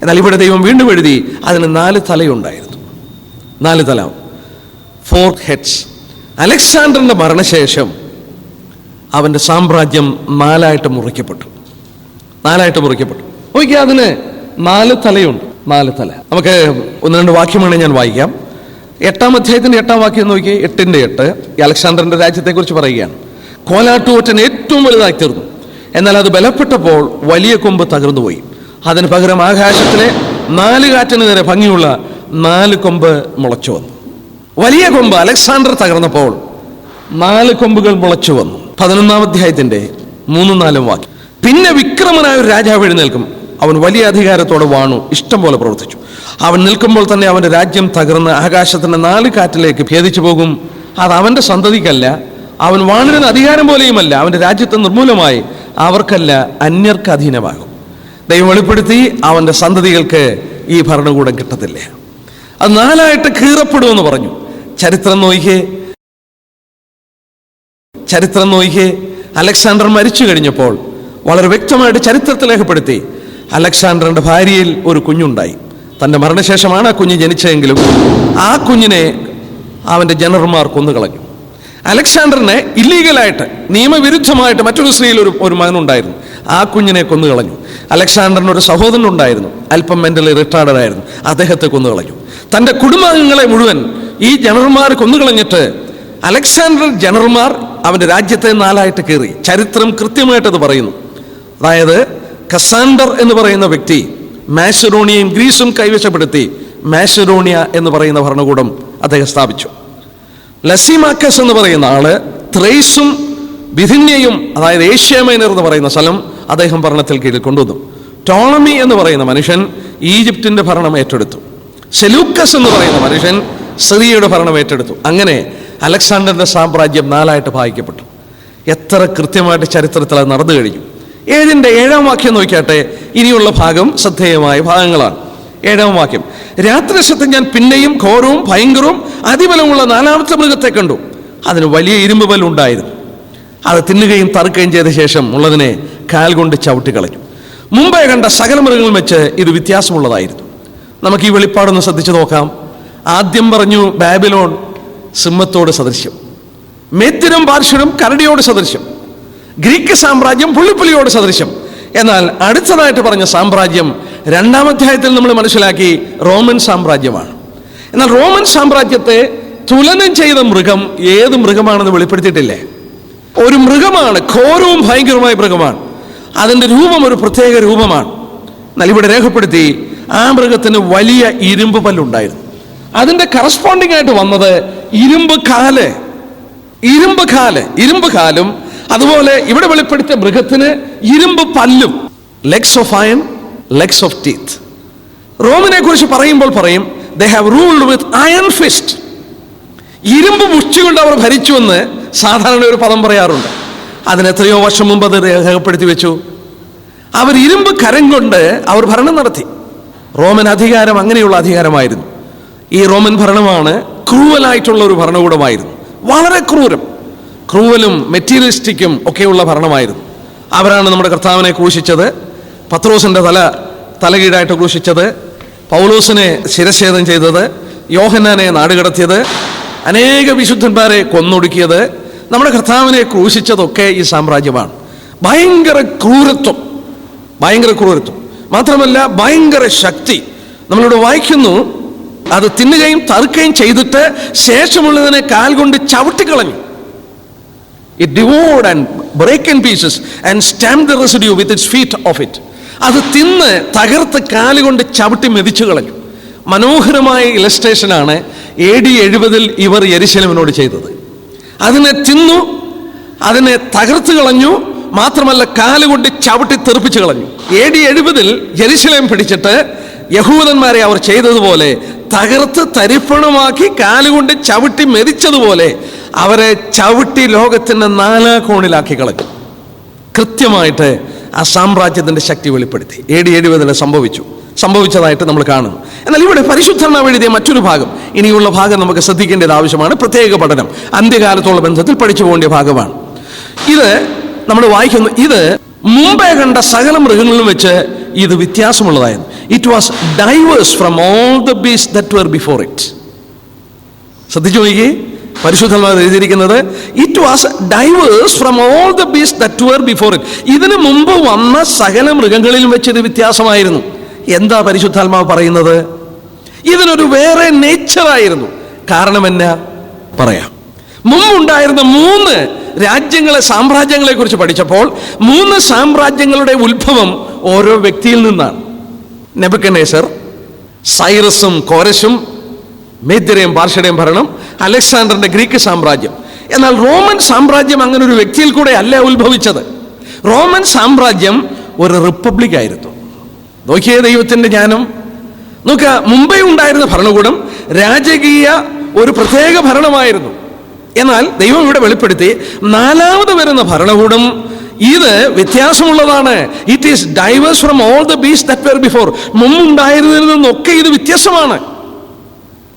എന്നാൽ ഇവിടെ ദൈവം വീണ്ടും എഴുതി, അതിന് 4 തലയുണ്ടായിരുന്നു. 4 തല, 4 heads. അലക്സാണ്ടറിന്റെ മരണശേഷം അവന്റെ സാമ്രാജ്യം 4ആയിട്ട് മുറിക്കപ്പെട്ടു. 4ആയിട്ട് മുറിക്കപ്പെട്ടു. നോക്കിയാൽ അതിന് 4 തലയുണ്ട്. 4 തല. നമുക്ക് 1-2 വാക്യമാണ് ഞാൻ വായിക്കാം. 8-ാം അധ്യായത്തിന്റെ 8-ാം വാക്യം നോക്കി. 8-ന്റെ 8 ഈ അലക്സാണ്ടറിന്റെ രാജ്യത്തെക്കുറിച്ച് പറയുകയാണ്. കോലാട്ടുകൊറ്റൻ ഏറ്റവും വലുതായി തീർന്നു, എന്നാൽ അത് ബലപ്പെട്ടപ്പോൾ വലിയ കൊമ്പ് തകർന്നുപോയി. അതിന് പകരം ആകാശത്തിലെ 4 കാറ്റിന് നേരെ ഭംഗിയുള്ള 4 കൊമ്പ് മുളച്ചു വന്നു. വലിയ കൊമ്പ് അലക്സാണ്ടർ തകർന്നപ്പോൾ 4 കൊമ്പുകൾ മുളച്ചു വന്നു. 11-ാം അധ്യായത്തിന്റെ 3-4 വാക്യം. പിന്നെ വിക്രമനായ ഒരു രാജാവ് എഴുന്നേൽക്കും. അവൻ വലിയ അധികാരത്തോടെ വാണു, ഇഷ്ടം പോലെ പ്രവർത്തിച്ചു. അവൻ നിൽക്കുമ്പോൾ തന്നെ അവന്റെ രാജ്യം തകർന്ന് ആകാശത്തിന്റെ 4 കാറ്റിലേക്ക് ഭേദിച്ചു പോകും. അത് അവന്റെ സന്തതിക്കല്ല, അവൻ വാണിരുന്ന അധികാരം പോലെയുമല്ല. അവന്റെ രാജ്യത്തെ നിർമൂലമായി അവർക്കല്ല, അന്യർക്ക് അധീനമാകും. ദൈവം വെളിപ്പെടുത്തി അവന്റെ സന്തതികൾക്ക് ഈ ഭരണകൂടം കിട്ടത്തില്ല. അത് 4ആയിട്ട് കീറപ്പെടുമെന്ന് പറഞ്ഞു. ചരിത്രം നോക്കിയേ. അലക്സാണ്ടർ മരിച്ചു കഴിഞ്ഞപ്പോൾ വളരെ വ്യക്തമായിട്ട് ചരിത്രത്തിൽ രേഖപ്പെടുത്തി, അലക്സാണ്ടറിന്റെ ഭാര്യയിൽ ഒരു കുഞ്ഞുണ്ടായി. തന്റെ മരണശേഷമാണ് ആ കുഞ്ഞ് ജനിച്ചതെങ്കിലും ആ കുഞ്ഞിനെ അവന്റെ ജനറൽമാർ കൊന്നുകളഞ്ഞു. അലക്സാണ്ടറിന് ഇല്ലീഗലായിട്ട്, നിയമവിരുദ്ധമായിട്ട് മറ്റൊരു സ്ത്രീയിൽ ഒരു മകനുണ്ടായിരുന്നു. ആ കുഞ്ഞിനെ കൊന്നുകളഞ്ഞു. അലക്സാണ്ടറിന് ഒരു സഹോദരൻ ഉണ്ടായിരുന്നു, അല്പം മെന്റലി റിട്ടാർഡഡ് ആയിരുന്നു. അദ്ദേഹത്തെ കൊന്നുകളഞ്ഞു. തന്റെ കുടുംബാംഗങ്ങളെ മുഴുവൻ ഈ ജനറൽമാർ കൊന്നുകളഞ്ഞിട്ട് അലക്സാണ്ടർ ജനറൽമാർ അവന്റെ രാജ്യത്തെ 4ആയിട്ട് കീറി. ചരിത്രം കൃത്യമായിട്ട് അത് പറയുന്നു. അതായത് കസാൻഡർ എന്ന് പറയുന്ന വ്യക്തി മാസിഡോണിയയും ഗ്രീസും കൈവശപ്പെടുത്തി മാസിഡോണിയ എന്ന് പറയുന്ന ഭരണകൂടം അദ്ദേഹം സ്ഥാപിച്ചു. ലസിമാക്കസ് എന്ന് പറയുന്ന ആള് ത്രേസും ബിഥിന്യയും, അതായത് ഏഷ്യ മൈനർ എന്ന് പറയുന്ന സ്ഥലം അദ്ദേഹം ഭരണത്തിൽ കീഴിൽ കൊണ്ടുവന്നു. ടോളമി എന്ന് പറയുന്ന മനുഷ്യൻ ഈജിപ്തിന്റെ ഭരണം ഏറ്റെടുത്തു. സെലൂക്കസ് എന്ന് പറയുന്ന മനുഷ്യൻ സിറിയയുടെ ഭരണം ഏറ്റെടുത്തു. അങ്ങനെ അലക്സാണ്ടറിന്റെ സാമ്രാജ്യം 4ആയിട്ട് ഭാഗിക്കപ്പെട്ടു. എത്ര കൃത്യമായിട്ട് ചരിത്രത്തിൽ അത് നടന്നു കഴിഞ്ഞു. 7-ാം വാക്യം നോക്കിയാട്ടെ. ഇനിയുള്ള ഭാഗം ശ്രദ്ധേയമായ ഭാഗങ്ങളാണ്. 7-ാം വാക്യം. രാത്രിശബ്ദം ഞാൻ പിന്നെയും ഘോരവും ഭയങ്കരവും അതിബലമുള്ള 4ാമത്തെ മൃഗത്തെ കണ്ടു. അതിന് വലിയ ഇരുമ്പ് പല്ലുണ്ടായിരുന്നു. അത് തിന്നുകയും തറുക്കുകയും ചെയ്ത ശേഷം ഉള്ളതിനെ കാൽ കൊണ്ട് ചവിട്ടിക്കളഞ്ഞു. മുമ്പേ കണ്ട സകല മൃഗങ്ങളും വെച്ച് ഇത് വ്യത്യാസമുള്ളതായിരുന്നു. നമുക്ക് ഈ വെളിപ്പാടൊന്ന് ശ്രദ്ധിച്ചു നോക്കാം. ആദ്യം പറഞ്ഞു ബാബിലോൺ സിംഹത്തോട് സദൃശ്യം, മേത്തിനും പാർശ്വനും കരടിയോട് സദൃശ്യം, ഗ്രീക്ക് സാമ്രാജ്യം പുള്ളിപ്പുലിയോട് സദൃശ്യം. എന്നാൽ അടുത്തതായിട്ട് പറഞ്ഞ സാമ്രാജ്യം 2-ാം അധ്യായത്തിൽ നമ്മൾ മനസ്സിലാക്കി റോമൻ സാമ്രാജ്യമാണ്. എന്നാൽ റോമൻ സാമ്രാജ്യത്തെ തുലനം ചെയ്ത മൃഗം ഏത് മൃഗമാണെന്ന് വെളിപ്പെടുത്തിയിട്ടില്ലേ? ഒരു മൃഗമാണ്, ഘോരവും ഭയങ്കരമായ മൃഗമാണ്. അതിൻ്റെ രൂപം ഒരു പ്രത്യേക രൂപമാണ്. എന്നാൽ ഇവിടെ രേഖപ്പെടുത്തി ആ മൃഗത്തിന് വലിയ ഇരുമ്പ് പല്ലുണ്ടായിരുന്നു. അതിൻ്റെ കറസ്പോണ്ടിങ് ആയിട്ട് വന്നത് ഇരുമ്പ് കാലും അതുപോലെ ഇവിടെ വെളിപ്പെടുത്തിയ മൃഗത്തിന് ഇരുമ്പ് പല്ലും. Legs of iron, legs of teeth. റോമിനെ കുറിച്ച് പറയുമ്പോൾ പറയും they have ruled with iron fist. ഇരുമ്പ് മുഷ്ടി കൊണ്ട് അവർ ഭരിച്ചുവെന്ന് സാധാരണ ഒരു പദം പറയാറുണ്ട്. അതിന് എത്രയോ വർഷം മുമ്പ് അത് രേഖപ്പെടുത്തി വെച്ചു. അവർ ഇരുമ്പ് കരം കൊണ്ട് അവർ ഭരണം നടത്തി. റോമൻ അധികാരം അങ്ങനെയുള്ള അധികാരമായിരുന്നു. ഈ റോമൻ ഭരണമാണ് ക്രൂവലായിട്ടുള്ള ഒരു ഭരണകൂടമായിരുന്നു. വളരെ ക്രൂവലും മെറ്റീരിയലിസ്റ്റിക്കും ഒക്കെയുള്ള ഭരണമായിരുന്നു. അവരാണ് നമ്മുടെ കർത്താവിനെ ക്രൂശിച്ചത്, പത്രോസിന്റെ തലകീഴായിട്ട് ക്രൂശിച്ചത്, പൗലോസിനെ ശിരച്ഛേദം ചെയ്തത്, യോഹന്നാനെ നാടുകടത്തിയത്, അനേക വിശുദ്ധന്മാരെ കൊന്നൊടുക്കിയത്, നമ്മുടെ കർത്താവിനെ ക്രൂശിച്ചതൊക്കെ ഈ സാമ്രാജ്യമാണ്. ഭയങ്കര ക്രൂരത്വം, മാത്രമല്ല ഭയങ്കര ശക്തി. നമ്മളിവിടെ വായിക്കുന്നു, അത് തിന്നുകയും തറുക്കുകയും ചെയ്തിട്ട് ശേഷമുള്ളതിനെ കാൽ കൊണ്ട് ചവിട്ടിക്കളഞ്ഞു. It devoured and break in pieces and stamped the residue with its feet of it. അത് തിന്ന് തകർത്ത് കാലുകൊണ്ട് ചവിട്ടി മെതിച്ചു കളഞ്ഞു. മനോഹരമായ ഇലസ്ട്രേഷനാണ് AD 70 ഇവർ യെരുശലേമിനോട് ചെയ്തത്. അതിനെ തിന്നു, അതിനെ തകർത്ത് കളഞ്ഞു, മാത്രമല്ല കാലുകൊണ്ട് ചവിട്ടി തെറിപ്പിച്ചു കളഞ്ഞു. AD 70 യെരുശലേം പിടിച്ചിട്ട് യഹൂദന്മാരെ അവർ ചെയ്തതുപോലെ തകർത്ത് തരിപ്പണമാക്കി കാലുകൊണ്ട് ചവിട്ടി മെതിച്ചതുപോലെ അവരെ ചവിട്ടി ലോകത്തിന്റെ 4 കോണിലാക്കി കളഞ്ഞു. കൃത്യമായിട്ട് ആ സാമ്രാജ്യത്തിന്റെ ശക്തി വെളിപ്പെടുത്തി. AD 70 സംഭവിച്ചതായിട്ട് നമ്മൾ കാണുന്നു. എന്നാൽ ഇവിടെ പരിശുദ്ധനാവ് എഴുതിയ മറ്റൊരു ഭാഗം, ഇനിയുള്ള ഭാഗം നമുക്ക് ശ്രദ്ധിക്കേണ്ടത് ആവശ്യമാണ്. പ്രത്യേക പഠനം അന്ത്യകാലത്തോളം ബന്ധത്തിൽ പഠിച്ചു പോകേണ്ട ഭാഗമാണ്. ഇത് നമ്മൾ വായിക്കുന്നു, ഇത് മുമ്പേ കണ്ട സകല മൃഗങ്ങളിലും വെച്ച് ഇത് വ്യത്യാസമുള്ളതായിരുന്നു. It was diverse from all the beast that were before it. ശ്രദ്ധിച്ചു നോക്കി, പരിശുദ്ധന്മാർ എഴുതിയിരിക്കുന്നത് it was diverse from all the beast that were before it. ഇതിനു മുമ്പ് വന്ന സകല മൃഗങ്ങളിലും വെച്ച് ഇത് വ്യത്യാസമായിരുന്നു. എന്താ പരിശുദ്ധാത്മാവ് പറയുന്നത്? ഇതിനൊരു വേറെ നേച്ചറായിരുന്നു. കാരണം എന്നാ പറയാം. മുമ്പുണ്ടായിരുന്ന 3 രാജ്യങ്ങളെ, സാമ്രാജ്യങ്ങളെ കുറിച്ച് പഠിച്ചപ്പോൾ 3 സാമ്രാജ്യങ്ങളുടെ ഉത്ഭവം ഓരോ വ്യക്തിയിൽ നിന്നാണ്. നെബൂഖദ്നേസർ, സൈറസും കോരശും, മേദ്യരുടെയും പാർഷ്യയുടെയും ഭരണം, അലക്സാണ്ടറിന്റെ ഗ്രീക്ക് സാമ്രാജ്യം. എന്നാൽ റോമൻ സാമ്രാജ്യം അങ്ങനെ ഒരു വ്യക്തിയിൽ കൂടെ അല്ല ഉത്ഭവിച്ചത്. റോമൻ സാമ്രാജ്യം ഒരു റിപ്പബ്ലിക് ആയിരുന്നു. നോക്കിയേ ദൈവത്തിന്റെ ജ്ഞാനം. നോക്കുക, മുമ്പേ ഉണ്ടായിരുന്ന ഭരണകൂടം രാജകീയ ഒരു പ്രത്യേക ഭരണമായിരുന്നു. എന്നാൽ ദൈവം ഇവിടെ വെളിപ്പെടുത്തി 4ാമത് വരുന്ന ഭരണകൂടം ഇത് വ്യത്യാസമുള്ളതാണ്. It is diverse from all the beast that were before. മുമ്പുണ്ടായിരുന്നതിൽ നിന്നൊക്കെ ഇത് വ്യത്യസ്തമാണ്.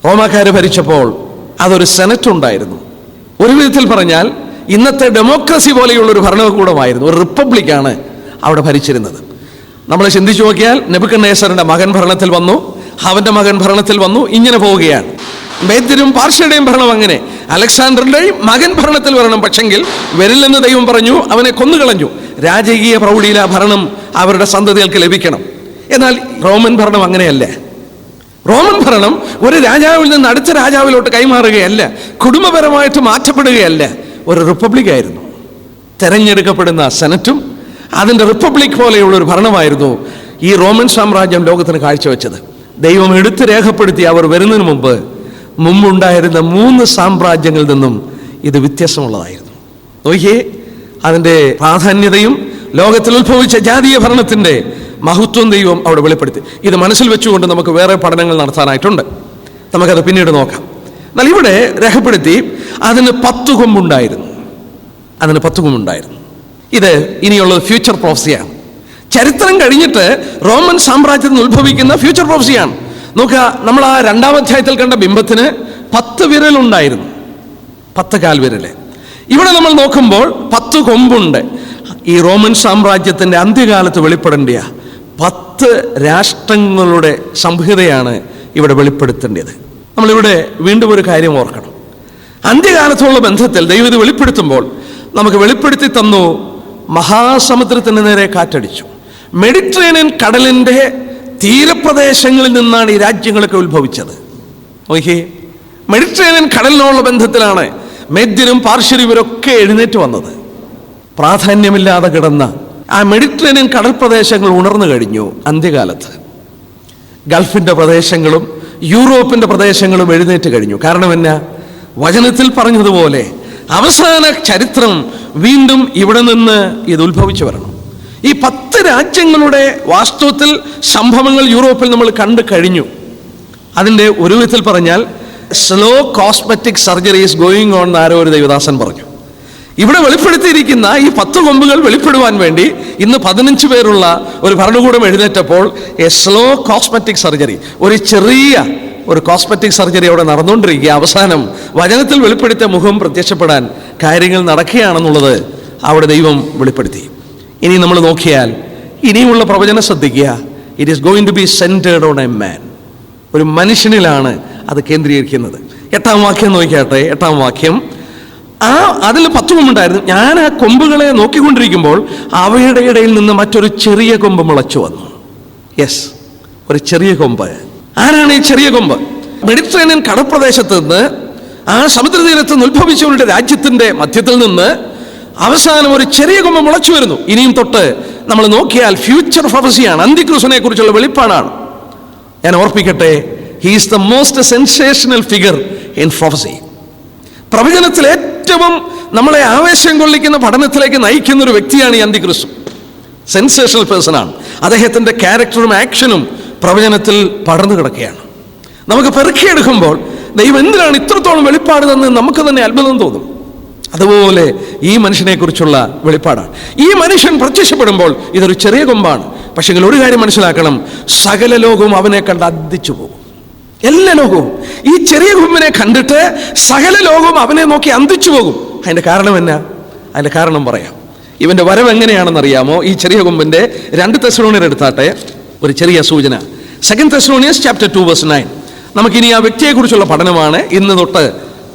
റോമാക്കാര് ഭരിച്ചപ്പോൾ അതൊരു സെനറ്റ് ഉണ്ടായിരുന്നു. ഒരു വിധത്തിൽ പറഞ്ഞാൽ ഇന്നത്തെ ഡെമോക്രസി പോലെയുള്ള ഒരു ഭരണകൂടമായിരുന്നു. ഒരു റിപ്പബ്ലിക്കാണ് അവിടെ ഭരിച്ചിരുന്നത്. നമ്മൾ ചിന്തിച്ചു നോക്കിയാൽ നെബൂഖദ്നേസറിന്റെ മകൻ ഭരണത്തിൽ വന്നു, അവന്റെ മകൻ ഭരണത്തിൽ വന്നു, ഇങ്ങനെ പോവുകയാണ്. മേദ്യരും പാർഷ്യയുടെയും ഭരണം അങ്ങനെ. അലക്സാണ്ടറിന്റെയും മകൻ ഭരണത്തിൽ വരണം, പക്ഷെങ്കിൽ വരില്ലെന്ന് ദൈവം പറഞ്ഞു, അവനെ കൊന്നുകളഞ്ഞു. രാജകീയ പ്രൗഢിയിൽ ആ ഭരണം അവരുടെ സന്തതികൾക്ക് ലഭിക്കണം. എന്നാൽ റോമൻ ഭരണം അങ്ങനെയല്ല. റോമൻ ഭരണം ഒരു രാജാവിൽ നിന്ന് അടുത്ത രാജാവിലോട്ട് കൈമാറുകയല്ല, കുടുംബപരമായിട്ട് മാറ്റപ്പെടുകയല്ല. ഒരു റിപ്പബ്ലിക് ആയിരുന്നു. തെരഞ്ഞെടുക്കപ്പെടുന്ന സെനറ്റും അതിൻ്റെ റിപ്പബ്ലിക് പോലെയുള്ള ഒരു ഭരണമായിരുന്നു ഈ റോമൻ സാമ്രാജ്യം ലോകത്തിന് കാഴ്ചവെച്ചത്. ദൈവം എടുത്ത് രേഖപ്പെടുത്തി അവർ വരുന്നതിന് മുമ്പുണ്ടായിരുന്ന 3 സാമ്രാജ്യങ്ങളിൽ നിന്നും ഇത് വ്യത്യാസമുള്ളതായിരുന്നു. നോക്കിയേ, അതിൻ്റെ പ്രാധാന്യതയും ലോകത്തിൽ ഉത്ഭവിച്ച ജാതീയ ഭരണത്തിൻ്റെ മഹത്വം ദൈവം അവിടെ വെളിപ്പെടുത്തി. ഇത് മനസ്സിൽ വെച്ചുകൊണ്ട് നമുക്ക് വേറെ പഠനങ്ങൾ നടത്താനായിട്ടുണ്ട്. നമുക്കത് പിന്നീട് നോക്കാം. എന്നാൽ ഇവിടെ രേഖപ്പെടുത്തി അതിന് 10 കൊമ്പുണ്ടായിരുന്നു. അതിന് 10 കൊമ്പുണ്ടായിരുന്നു. ഇത് ഇനിയുള്ളത് ഫ്യൂച്ചർ പ്രോഫസിയാണ്. ചരിത്രം കഴിഞ്ഞിട്ട് റോമൻ സാമ്രാജ്യത്തിൽ നിന്ന് ഉത്ഭവിക്കുന്ന ഫ്യൂച്ചർ പ്രോഫസിയാണ്. നോക്കുക, നമ്മൾ ആ 2-ാം അധ്യായത്തിൽ കണ്ട ബിംബത്തിന് 10 വിരലുണ്ടായിരുന്നു, 10 കാൽവിരല്. ഇവിടെ നമ്മൾ നോക്കുമ്പോൾ 10 കൊമ്പുണ്ട്. ഈ റോമൻ സാമ്രാജ്യത്തിന്റെ അന്ത്യകാലത്ത് വെളിപ്പെടേണ്ട 10 രാഷ്ട്രങ്ങളുടെ സംഹിതയാണ് ഇവിടെ വെളിപ്പെടുത്തേണ്ടത്. നമ്മളിവിടെ വീണ്ടും ഒരു കാര്യം ഓർക്കണം. അന്ത്യകാലത്തുള്ള ബന്ധത്തിൽ ദൈവം ഇത് വെളിപ്പെടുത്തുമ്പോൾ നമുക്ക് വെളിപ്പെടുത്തി തന്നു. മഹാസമുദ്രത്തിന് നേരെ കാറ്റടിച്ചു. മെഡിറ്ററേനിയൻ കടലിന്റെ തീരപ്രദേശങ്ങളിൽ നിന്നാണ് ഈ രാജ്യങ്ങളൊക്കെ ഉത്ഭവിച്ചത്. നോക്കിയേ, മെഡിറ്ററേനിയൻ കടലിനുള്ള ബന്ധത്തിലാണ് മേദ്യരും പാർശ്വരും ഇവരൊക്കെ എഴുന്നേറ്റ് വന്നത്. പ്രാധാന്യമില്ലാതെ കിടന്ന ആ മെഡിറ്ററേനിയൻ കടൽ പ്രദേശങ്ങൾ ഉണർന്നു കഴിഞ്ഞു. അന്ത്യകാലത്ത് ഗൾഫിന്റെ പ്രദേശങ്ങളും യൂറോപ്പിന്റെ പ്രദേശങ്ങളും എഴുന്നേറ്റ് കഴിഞ്ഞു. കാരണം എന്നാ? വചനത്തിൽ പറഞ്ഞതുപോലെ അവസാന ചരിത്രം വീണ്ടും ഇവിടെ നിന്ന് ഇത് ഉത്ഭവിച്ചു വരണം. ഈ 10 രാജ്യങ്ങളുടെ വാസ്തവത്തിൽ സംഭവങ്ങൾ യൂറോപ്പിൽ നമ്മൾ കണ്ടു കഴിഞ്ഞു. അതിൻ്റെ ഒരു വിധത്തിൽ പറഞ്ഞാൽ slow cosmetic surgery is going on എന്ന് ആരോ ഒരു ദൈവദാസൻ പറഞ്ഞു. ഇവിടെ വെളിപ്പെടുത്തിയിരിക്കുന്ന ഈ 10 കൊമ്പുകൾ വെളിപ്പെടുവാൻ വേണ്ടി ഇന്ന് 15 പേരുള്ള ഒരു ഭരണകൂടം എഴുന്നേറ്റപ്പോൾ എ സ്ലോ കോസ്മെറ്റിക് സർജറി, ഒരു ചെറിയ ഒരു കോസ്മെറ്റിക് സർജറി അവിടെ നടന്നുകൊണ്ടിരിക്കുക. അവസാനം വചനത്തിൽ വെളിപ്പെടുത്തിയ മുഖം പ്രത്യക്ഷപ്പെടാൻ കാര്യങ്ങൾ നടക്കുകയാണെന്നുള്ളത് അവിടെ ദൈവം വെളിപ്പെടുത്തി. ഇനി നമ്മൾ നോക്കിയാൽ ഇനിയുമുള്ള പ്രവചനം ശ്രദ്ധിക്കുക. It is going to be centred on a man. ഒരു മനുഷ്യനിലാണ് അത് കേന്ദ്രീകരിക്കുന്നത്. 8-ാം വാക്യം നോക്കിയാട്ടെ. 8-ാം വാക്യം, അതിൽ 10 കൊമ്പുണ്ടായിരുന്നു. ഞാൻ ആ കൊമ്പുകളെ നോക്കിക്കൊണ്ടിരിക്കുമ്പോൾ അവയുടെ ഇടയിൽ നിന്ന് മറ്റൊരു ചെറിയ കൊമ്പ് മുളച്ചു വന്നു. യെസ്, ഒരു ചെറിയ കൊമ്പ്. ആരാണ് ഈ ചെറിയ കൊമ്പ്? മെഡിറ്ററേനിയൻ കടപ്രദേശത്ത് നിന്ന് ആ സമുദ്രതീരത്ത് നിന്ന് ഉത്ഭവിച്ചവരുടെ രാജ്യത്തിന്റെ മധ്യത്തിൽ നിന്ന് അവസാനം ഒരു ചെറിയ കൊമ്പ് മുളച്ചു വരുന്നു. ഇനിയും തൊട്ട് നമ്മൾ നോക്കിയാൽ ഫ്യൂച്ചർ പ്രൊഫസിയാണ്, അന്തിക്രിസ്തുവിനെ കുറിച്ചുള്ള വെളിപ്പാടാണ്. ഞാൻ ഓർപ്പിക്കട്ടെ, he is the most sensational figure in prophecy. പ്രവചനത്തിൽ ഏറ്റവും നമ്മളെ ആവേശം കൊള്ളിക്കുന്ന പഠനത്തിലേക്ക് നയിക്കുന്ന ഒരു വ്യക്തിയാണ് ഈ അന്തിക്രിസ്തു. സെൻസേഷണൽ പേഴ്സൺ ആണ്. അദ്ദേഹത്തിന്റെ ക്യാരക്ടറും ആക്ഷനും പ്രവചനത്തിൽ പടർന്നു കിടക്കുകയാണ്. നമുക്ക് പെറുക്കിയെടുക്കുമ്പോൾ ദൈവം എന്തിനാണ് ഇത്രത്തോളം വെളിപ്പാട് തന്ന് നമുക്ക് തന്നെ അത്ഭുതം തോന്നും. അതുപോലെ ഈ മനുഷ്യനെ കുറിച്ചുള്ള വെളിപ്പാടാണ്. ഈ മനുഷ്യൻ പ്രത്യക്ഷപ്പെടുമ്പോൾ ഇതൊരു ചെറിയ കൊമ്പാണ്. പക്ഷേ ഒരു കാര്യം മനസ്സിലാക്കണം, സകല ലോകവും അവനെ കണ്ട് അദ്ദിച്ചു പോകും. എല്ലാ ലോകവും ഈ ചെറിയ കൊമ്പിനെ കണ്ടിട്ട് സകല ലോകവും അവനെ നോക്കി അന്തിച്ചു പോകും. അതിന്റെ കാരണം എന്നാ? അതിന്റെ കാരണം പറയാം. ഇവന്റെ വരവ് എങ്ങനെയാണെന്ന് അറിയാമോ? ഈ ചെറിയ കൊമ്പിന്റെ 2 തെസ്സലോനിയർ എടുത്താട്ടെ, ഒരു ചെറിയ സൂചന. 2 തെസ്സലോനിയൻസ് ചാപ്റ്റർ 2 വേഴ്സ് 9. നമുക്കിനി ആ വ്യക്തിയെക്കുറിച്ചുള്ള പഠനമാണ് ഇന്ന് തൊട്ട്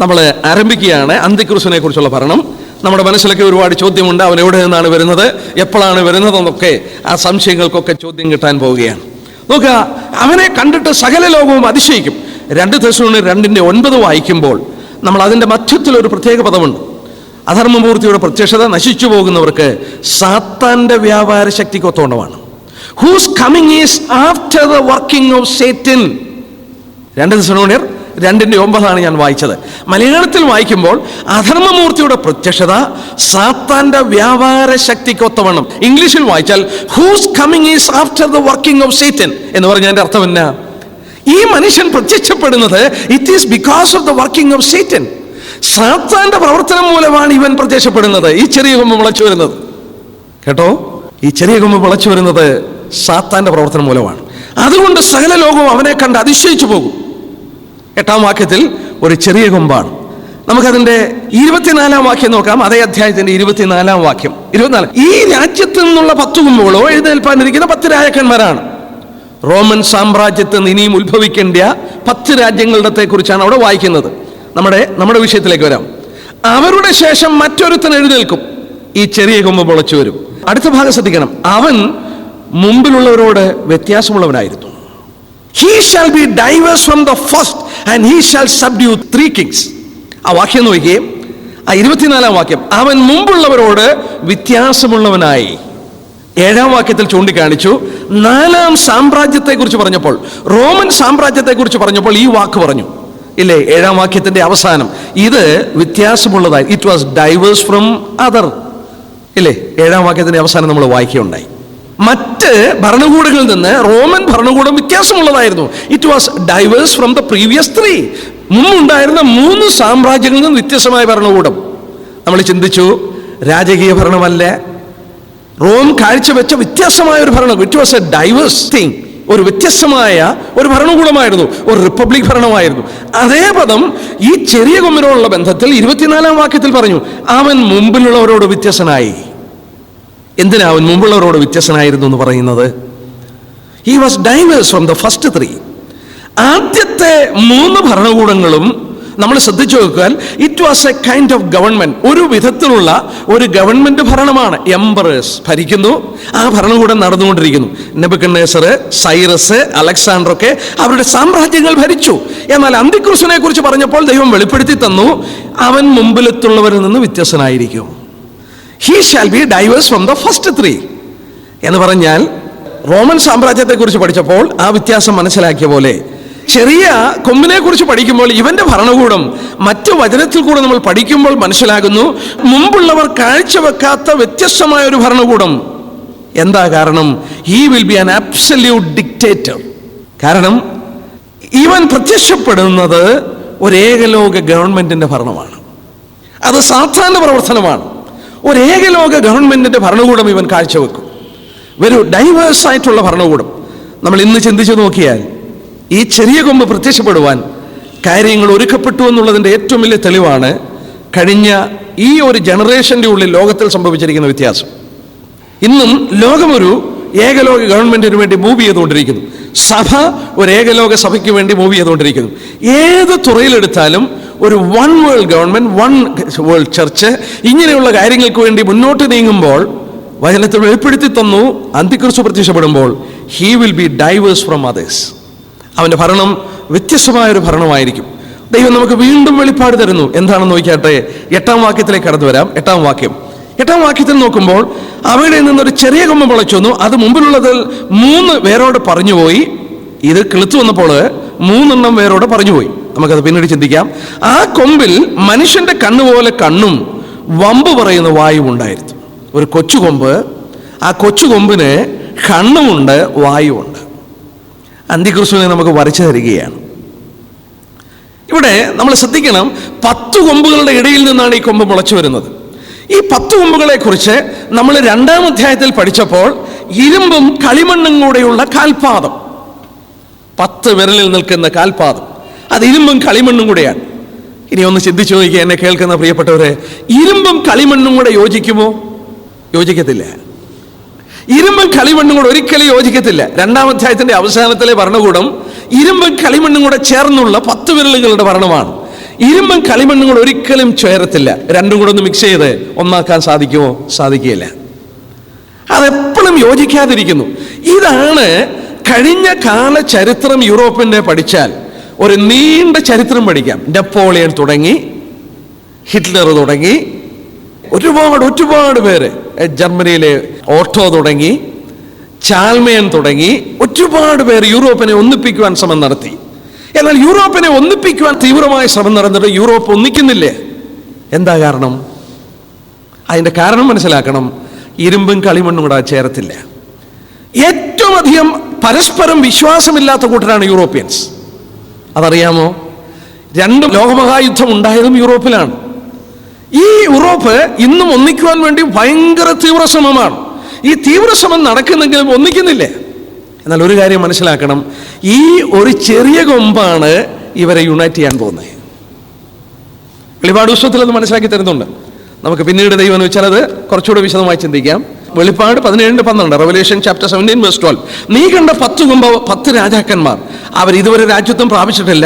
നമ്മൾ ആരംഭിക്കുകയാണ്. അന്തിക്രിസ്തുവിനെ കുറിച്ചുള്ള പഠനം. നമ്മുടെ മനസ്സിലൊക്കെ ഒരുപാട് ചോദ്യമുണ്ട്. അവൻ എവിടെ നിന്നാണ് വരുന്നത്, എപ്പോഴാണ് വരുന്നതെന്നൊക്കെ ആ സംശയങ്ങൾക്കൊക്കെ ചോദ്യം കിട്ടാൻ പോവുകയാണ്. നോക്കുക, അവനെ കണ്ടിട്ട് സകല ലോകവും അതിശയിക്കും. 2 തെസ്സലോനിയർ 2:9 വായിക്കുമ്പോൾ നമ്മൾ അതിൻ്റെ മധ്യത്തിൽ ഒരു പ്രത്യേക പദമുണ്ട്. അധർമ്മമൂർത്തിയുടെ പ്രത്യക്ഷത നശിച്ചു പോകുന്നവർക്ക് സാത്താന്റെ വ്യാപാര ശക്തിക്ക് ഒത്തോണ്ടമാണ്. Whose coming is after the working of Satan. 2 തെസ്സലോനിയർ 2:9 ഞാൻ വായിച്ചത്. മലയാളത്തിൽ വായിക്കുമ്പോൾ അധർമ്മമൂർത്തിയുടെ പ്രത്യക്ഷത സാത്താന്റെ വ്യാപാര ശക്തിക്കൊത്തവണ്ണം. ഇംഗ്ലീഷിൽ വായിച്ചാൽ whose coming is after the working of Satan എന്ന് പറഞ്ഞതിന്റെ അർത്ഥം എന്നാ? ഈ മനുഷ്യൻ പ്രത്യക്ഷപ്പെടുന്നത് it is because of the working of Satan. സാത്താന്റെ പ്രവർത്തനം മൂലമാണ് ഇവൻ പ്രത്യക്ഷപ്പെടുന്നത്. ഈ ചെറിയ കൊമ്പ് മുളച്ചു വരുന്നത് കേട്ടോ, ഈ ചെറിയ കൊമ്പ് മുളച്ചു വരുന്നത് സാത്താന്റെ പ്രവർത്തനം മൂലമാണ്. അതുകൊണ്ട് സകല ലോകവും അവനെ കണ്ട് അതിശയിച്ചു പോകും. 8-ാം വാക്യത്തിൽ ഒരു ചെറിയ കൊമ്പാണ്. നമുക്കതിന്റെ 24-ാം വാക്യം നോക്കാം. അതേ അധ്യായത്തിന്റെ 24-ാം വാക്യം. 24. ഈ രാജ്യത്ത് നിന്നുള്ള 10 കൊമ്പുകളോ എഴുന്നേൽപ്പാനിരിക്കുന്ന 10 രാജാക്കന്മാരാണ്. റോമൻ സാമ്രാജ്യത്തിൽ നിന്ന് ഇനിയും ഉത്ഭവിക്കേണ്ട 10 രാജ്യങ്ങളുടെ കുറിച്ചാണ് അവിടെ വായിക്കുന്നത്. നമ്മുടെ വിഷയത്തിലേക്ക് വരാം. അവരുടെ ശേഷം മറ്റൊരുത്തൻ എഴുന്നേൽക്കും, ഈ ചെറിയ കൊമ്പ് മുളച്ചു വരും. അടുത്ത ഭാഗം ശ്രദ്ധിക്കണം. അവൻ മുമ്പിലുള്ളവരോട് വ്യത്യാസമുള്ളവനായിരുന്നു. He shall be diverse from the first and he shall subdue 3 kings. ആ വാക്യം നോക്കിയേ, ആ 24-ാം വാക്യം. അവൻ മുമ്പുള്ളവരോട് വ്യത്യാസമുള്ളവനായി. 7-ാം വാക്യത്തിൽ ചൂണ്ടിക്കാണിച്ചു. 4-ാം സാമ്രാജ്യത്തെക്കുറിച്ച് പറഞ്ഞപ്പോൾ, റോമൻ സാമ്രാജ്യത്തെക്കുറിച്ച് പറഞ്ഞപ്പോൾ ഈ വാക്ക് പറഞ്ഞു ഇല്ലേ? 7-ാം വാക്യത്തിന്റെ അവസാനം ഇത് വ്യത്യാസമുള്ളതായി. It was diverse from other ഇല്ലേ? 7-ാം വാക്യത്തിന്റെ അവസാനം നമ്മൾ വായിക്കുകയുണ്ടായി. മറ്റ് ഭരണകൂടങ്ങളിൽ നിന്ന് റോമൻ ഭരണകൂടം വ്യത്യാസമുള്ളതായിരുന്നു. It was diverse from the previous 3. മുമ്പുണ്ടായിരുന്ന 3 സാമ്രാജ്യങ്ങളിൽ നിന്ന് വ്യത്യസ്തമായ ഭരണകൂടം. നമ്മൾ ചിന്തിച്ചു, രാജകീയ ഭരണമല്ല, റോം കാഴ്ചവെച്ച വ്യത്യസ്തമായ ഒരു ഭരണം. It was a diverse thing. ഒരു വ്യത്യസ്തമായ ഒരു ഭരണകൂടമായിരുന്നു, ഒരു റിപ്പബ്ലിക് ഭരണമായിരുന്നു. അതേ പദം ഈ ചെറിയ കൊമ്പിനോടുള്ള ബന്ധത്തിൽ 24-ാം വാക്യത്തിൽ പറഞ്ഞു, അവൻ മുമ്പിലുള്ളവരോട് വ്യത്യസ്തനായി. എന്തിനാ അവൻ മുമ്പുള്ളവരോട് വ്യത്യസ്തനായിരുന്നു എന്ന് പറയുന്നത്? He was diverse from the first 3. ആദ്യത്തെ 3 ഭരണകൂടങ്ങളും നമ്മൾ ശ്രദ്ധിച്ചു നോക്കിയാൽ it was a kind of government. ഒരു വിധത്തിലുള്ള ഒരു ഗവൺമെന്റ് ഭരണമാണ്. എംപറേഴ്സ് ഭരിക്കുന്നു, ആ ഭരണകൂടം നടന്നുകൊണ്ടിരിക്കുന്നു. നെബൂഖദ്നേസർ, സൈറസ്, അലക്സാണ്ടർ ഒക്കെ അവരുടെ സാമ്രാജ്യങ്ങൾ ഭരിച്ചു. എന്നാൽ അന്തിക്രിസ്തുവിനെ കുറിച്ച് പറഞ്ഞപ്പോൾ ദൈവം വെളിപ്പെടുത്തി തന്നു, അവൻ മുമ്പിലെത്തുള്ളവരിൽ നിന്ന് വ്യത്യസ്തനായിരിക്കും. He shall be diverse from the first 3 എന്ന് പറഞ്ഞാൽ, റോമൻ സാമ്രാജ്യത്തെ കുറിച്ച് പഠിച്ചപ്പോൾ ആ വ്യത്യാസം മനസ്സിലാക്കിയ പോലെ ചെറിയ കൊമ്പിനെ കുറിച്ച് പഠിക്കുമ്പോൾ ഇവന്റെ ഭരണകൂടം മറ്റു വചനത്തിൽ കൂടെ നമ്മൾ പഠിക്കുമ്പോൾ മനസ്സിലാകുന്നു, മുമ്പുള്ളവർ കാഴ്ചവെക്കാത്ത വ്യത്യസ്തമായ ഒരു ഭരണകൂടം. എന്താ കാരണം? He will be an absolute dictator. കാരണം ഇവൻ പ്രത്യക്ഷപ്പെടുന്നത് ഒരു ഏകലോക ഗവൺമെന്റിന്റെ ഭരണമാണ്. അത് സാധാരണ പ്രവർത്തനമാണ്. ഒരു ഏകലോക ഗവൺമെന്റിന്റെ ഭരണകൂടം ഇവൻ കാഴ്ചവെക്കും. ഒരു ഡൈവേഴ്സ് ആയിട്ടുള്ള ഭരണകൂടം. നമ്മൾ ഇന്ന് ചിന്തിച്ചു നോക്കിയാൽ ഈ ചെറിയ കൊമ്പ് പ്രത്യക്ഷപ്പെടുവാൻ കാര്യങ്ങൾ ഒരുക്കപ്പെട്ടു എന്നുള്ളതിൻ്റെ ഏറ്റവും വലിയ തെളിവാണ് കഴിഞ്ഞ ഈ ഒരു ജനറേഷന്റെ ഉള്ളിൽ ലോകത്തിൽ സംഭവിച്ചിരിക്കുന്ന വ്യത്യാസം. ഇന്നും ലോകമൊരു ഏകലോക ഗവൺമെന്റിന് വേണ്ടി മൂവ് ചെയ്തുകൊണ്ടിരിക്കുന്നു. സഭ ഒരു ഏകലോക സഭയ്ക്ക് വേണ്ടി മൂവ് ചെയ്തുകൊണ്ടിരിക്കുന്നു. ഏത് തുറയിലെടുത്താലും ഒരു one world government, one world church, ഇങ്ങനെയുള്ള കാര്യങ്ങൾക്ക് വേണ്ടി മുന്നോട്ട് നീങ്ങുമ്പോൾ വചനത്തിൽ വെളിപ്പെടുത്തി തന്നു, അന്തിക്രിസ്തു പ്രത്യക്ഷപ്പെടുമ്പോൾ he will be diverse from others. അവന്റെ ഭരണം വ്യത്യസ്തമായൊരു ഭരണമായിരിക്കും. ദൈവം നമുക്ക് വീണ്ടും വെളിപ്പാട് തരുന്നു. എന്താണെന്ന് നോക്കിയാട്ടെ, 8-ാം വാക്യത്തിലേക്ക് കടന്നു വരാം. 8-ാം വാക്യത്തിൽ നോക്കുമ്പോൾ അവിടെ നിന്നൊരു ചെറിയ കൊമ്പ് മുളച്ചു വന്നു. അത് മുമ്പിലുള്ളതിൽ 3 പേരോട് പറഞ്ഞുപോയി. ഇത് കിളുത്തു വന്നപ്പോൾ 3 പേരോട് പറഞ്ഞുപോയി. നമുക്കത് പിന്നീട് ചിന്തിക്കാം. ആ കൊമ്പിൽ മനുഷ്യന്റെ കണ്ണുപോലെ കണ്ണും വമ്പ് പറയുന്ന വായും ഉണ്ടായിരുന്നു. ഒരു കൊച്ചു കൊമ്പ്, ആ കൊച്ചു കൊമ്പിന് കണ്ണുമുണ്ട്, വായുമുണ്ട്. അന്തിക്രിസ്തുവിനെ നമുക്ക് വരച്ചു തരികയാണ്. ഇവിടെ നമ്മൾ ശ്രദ്ധിക്കണം, 10 കൊമ്പുകളുടെ ഇടയിൽ നിന്നാണ് ഈ കൊമ്പ് മുളച്ചു വരുന്നത്. ഈ 10 കൊമ്പുകളെ കുറിച്ച് നമ്മൾ 2-ാം അധ്യായത്തിൽ പഠിച്ചപ്പോൾ ഇരുമ്പും കളിമണ്ണും കൂടെയുള്ള കാൽപാദം, 10 വിരലിൽ നിൽക്കുന്ന കാൽപാദം, അത് ഇരുമ്പും കളിമണ്ണും കൂടെയാണ്. ഇനി ഒന്ന് ചിന്തിച്ചു നോക്കിയാൽ, എന്നെ കേൾക്കുന്ന പ്രിയപ്പെട്ടവരെ, ഇരുമ്പും കളിമണ്ണും കൂടെ യോജിക്കുമോ? യോജിക്കത്തില്ല. ഇരുമ്പും കളിമണ്ണും കൂടെ ഒരിക്കലും യോജിക്കത്തില്ല. 2-ാം അധ്യായത്തിന്റെ അവസാനത്തിലെ ഭരണകൂടം ഇരുമ്പും കളിമണ്ണും കൂടെ ചേർന്നുള്ള 10 വിരലുകളുടെ ഭരണമാണ്. ഇരുമ്പും കളിമണ്ണും കൂടെ ഒരിക്കലും ചേരത്തില്ല. രണ്ടും കൂടെ ഒന്ന് മിക്സ് ചെയ്ത് ഒന്നാക്കാൻ സാധിക്കുമോ? സാധിക്കുകയില്ല. അതെപ്പോഴും യോജിക്കാതിരിക്കുന്നു. ഇതാണ് കഴിഞ്ഞ കാല ചരിത്രം. യൂറോപ്പിന്റെ പഠിച്ചാൽ ഒരു നീണ്ട ചരിത്രം പഠിക്കാം. നെപ്പോളിയൻ തുടങ്ങി, ഹിറ്റ്ലർ തുടങ്ങി, ഒരുപാട് പേര് ജർമ്മനിയിലെ ഓട്ടോ തുടങ്ങി, ചാൽമയൻ തുടങ്ങി ഒരുപാട് പേര് യൂറോപ്പിനെ ഒന്നിപ്പിക്കുവാൻ ശ്രമം നടത്തി. എന്നാൽ യൂറോപ്പിനെ ഒന്നിപ്പിക്കുവാൻ തീവ്രമായ ശ്രമം നടന്നിട്ട് യൂറോപ്പ് ഒന്നിക്കുന്നില്ലേ? എന്താ കാരണം? അതിന്റെ കാരണം മനസ്സിലാക്കണം. ഇരുമ്പും കളിമണ്ണും കൂടെ ചേരത്തില്ല. ഏറ്റവും അധികം പരസ്പരം വിശ്വാസമില്ലാത്ത കൂട്ടരാണ് യൂറോപ്യൻസ്. അതറിയാമോ? 2 ലോകമഹായുദ്ധം ഉണ്ടായതും യൂറോപ്പിലാണ്. ഈ യൂറോപ്പ് ഇന്നും ഒന്നിക്കുവാൻ വേണ്ടി ഭയങ്കര തീവ്രശ്രമമാണ്. ഈ തീവ്രശ്രമം നടക്കുന്നെങ്കിലും ഒന്നിക്കുന്നില്ലേ? എന്നാൽ ഒരു കാര്യം മനസ്സിലാക്കണം, ഈ ഒരു ചെറിയ കൊമ്പാണ് ഇവരെ യുണൈറ്റ് ചെയ്യാൻ പോകുന്നത്. വെളിപ്പാട് പുസ്തകത്തിൽ അത് മനസ്സിലാക്കി തരുന്നുണ്ട്. നമുക്ക് പിന്നീട് ദൈവം എന്ന് വെച്ചാൽ അത് കുറച്ചുകൂടെ വിശദമായി ചിന്തിക്കാം. വെളിപ്പാട് 17:12, റെവലേഷൻ ചാപ്റ്റർ 17:12. നീ കണ്ട 10 കൊമ്പ് 10 രാജാക്കന്മാർ, അവർ ഇതുവരെ രാജ്യത്വം പ്രാപിച്ചിട്ടില്ല.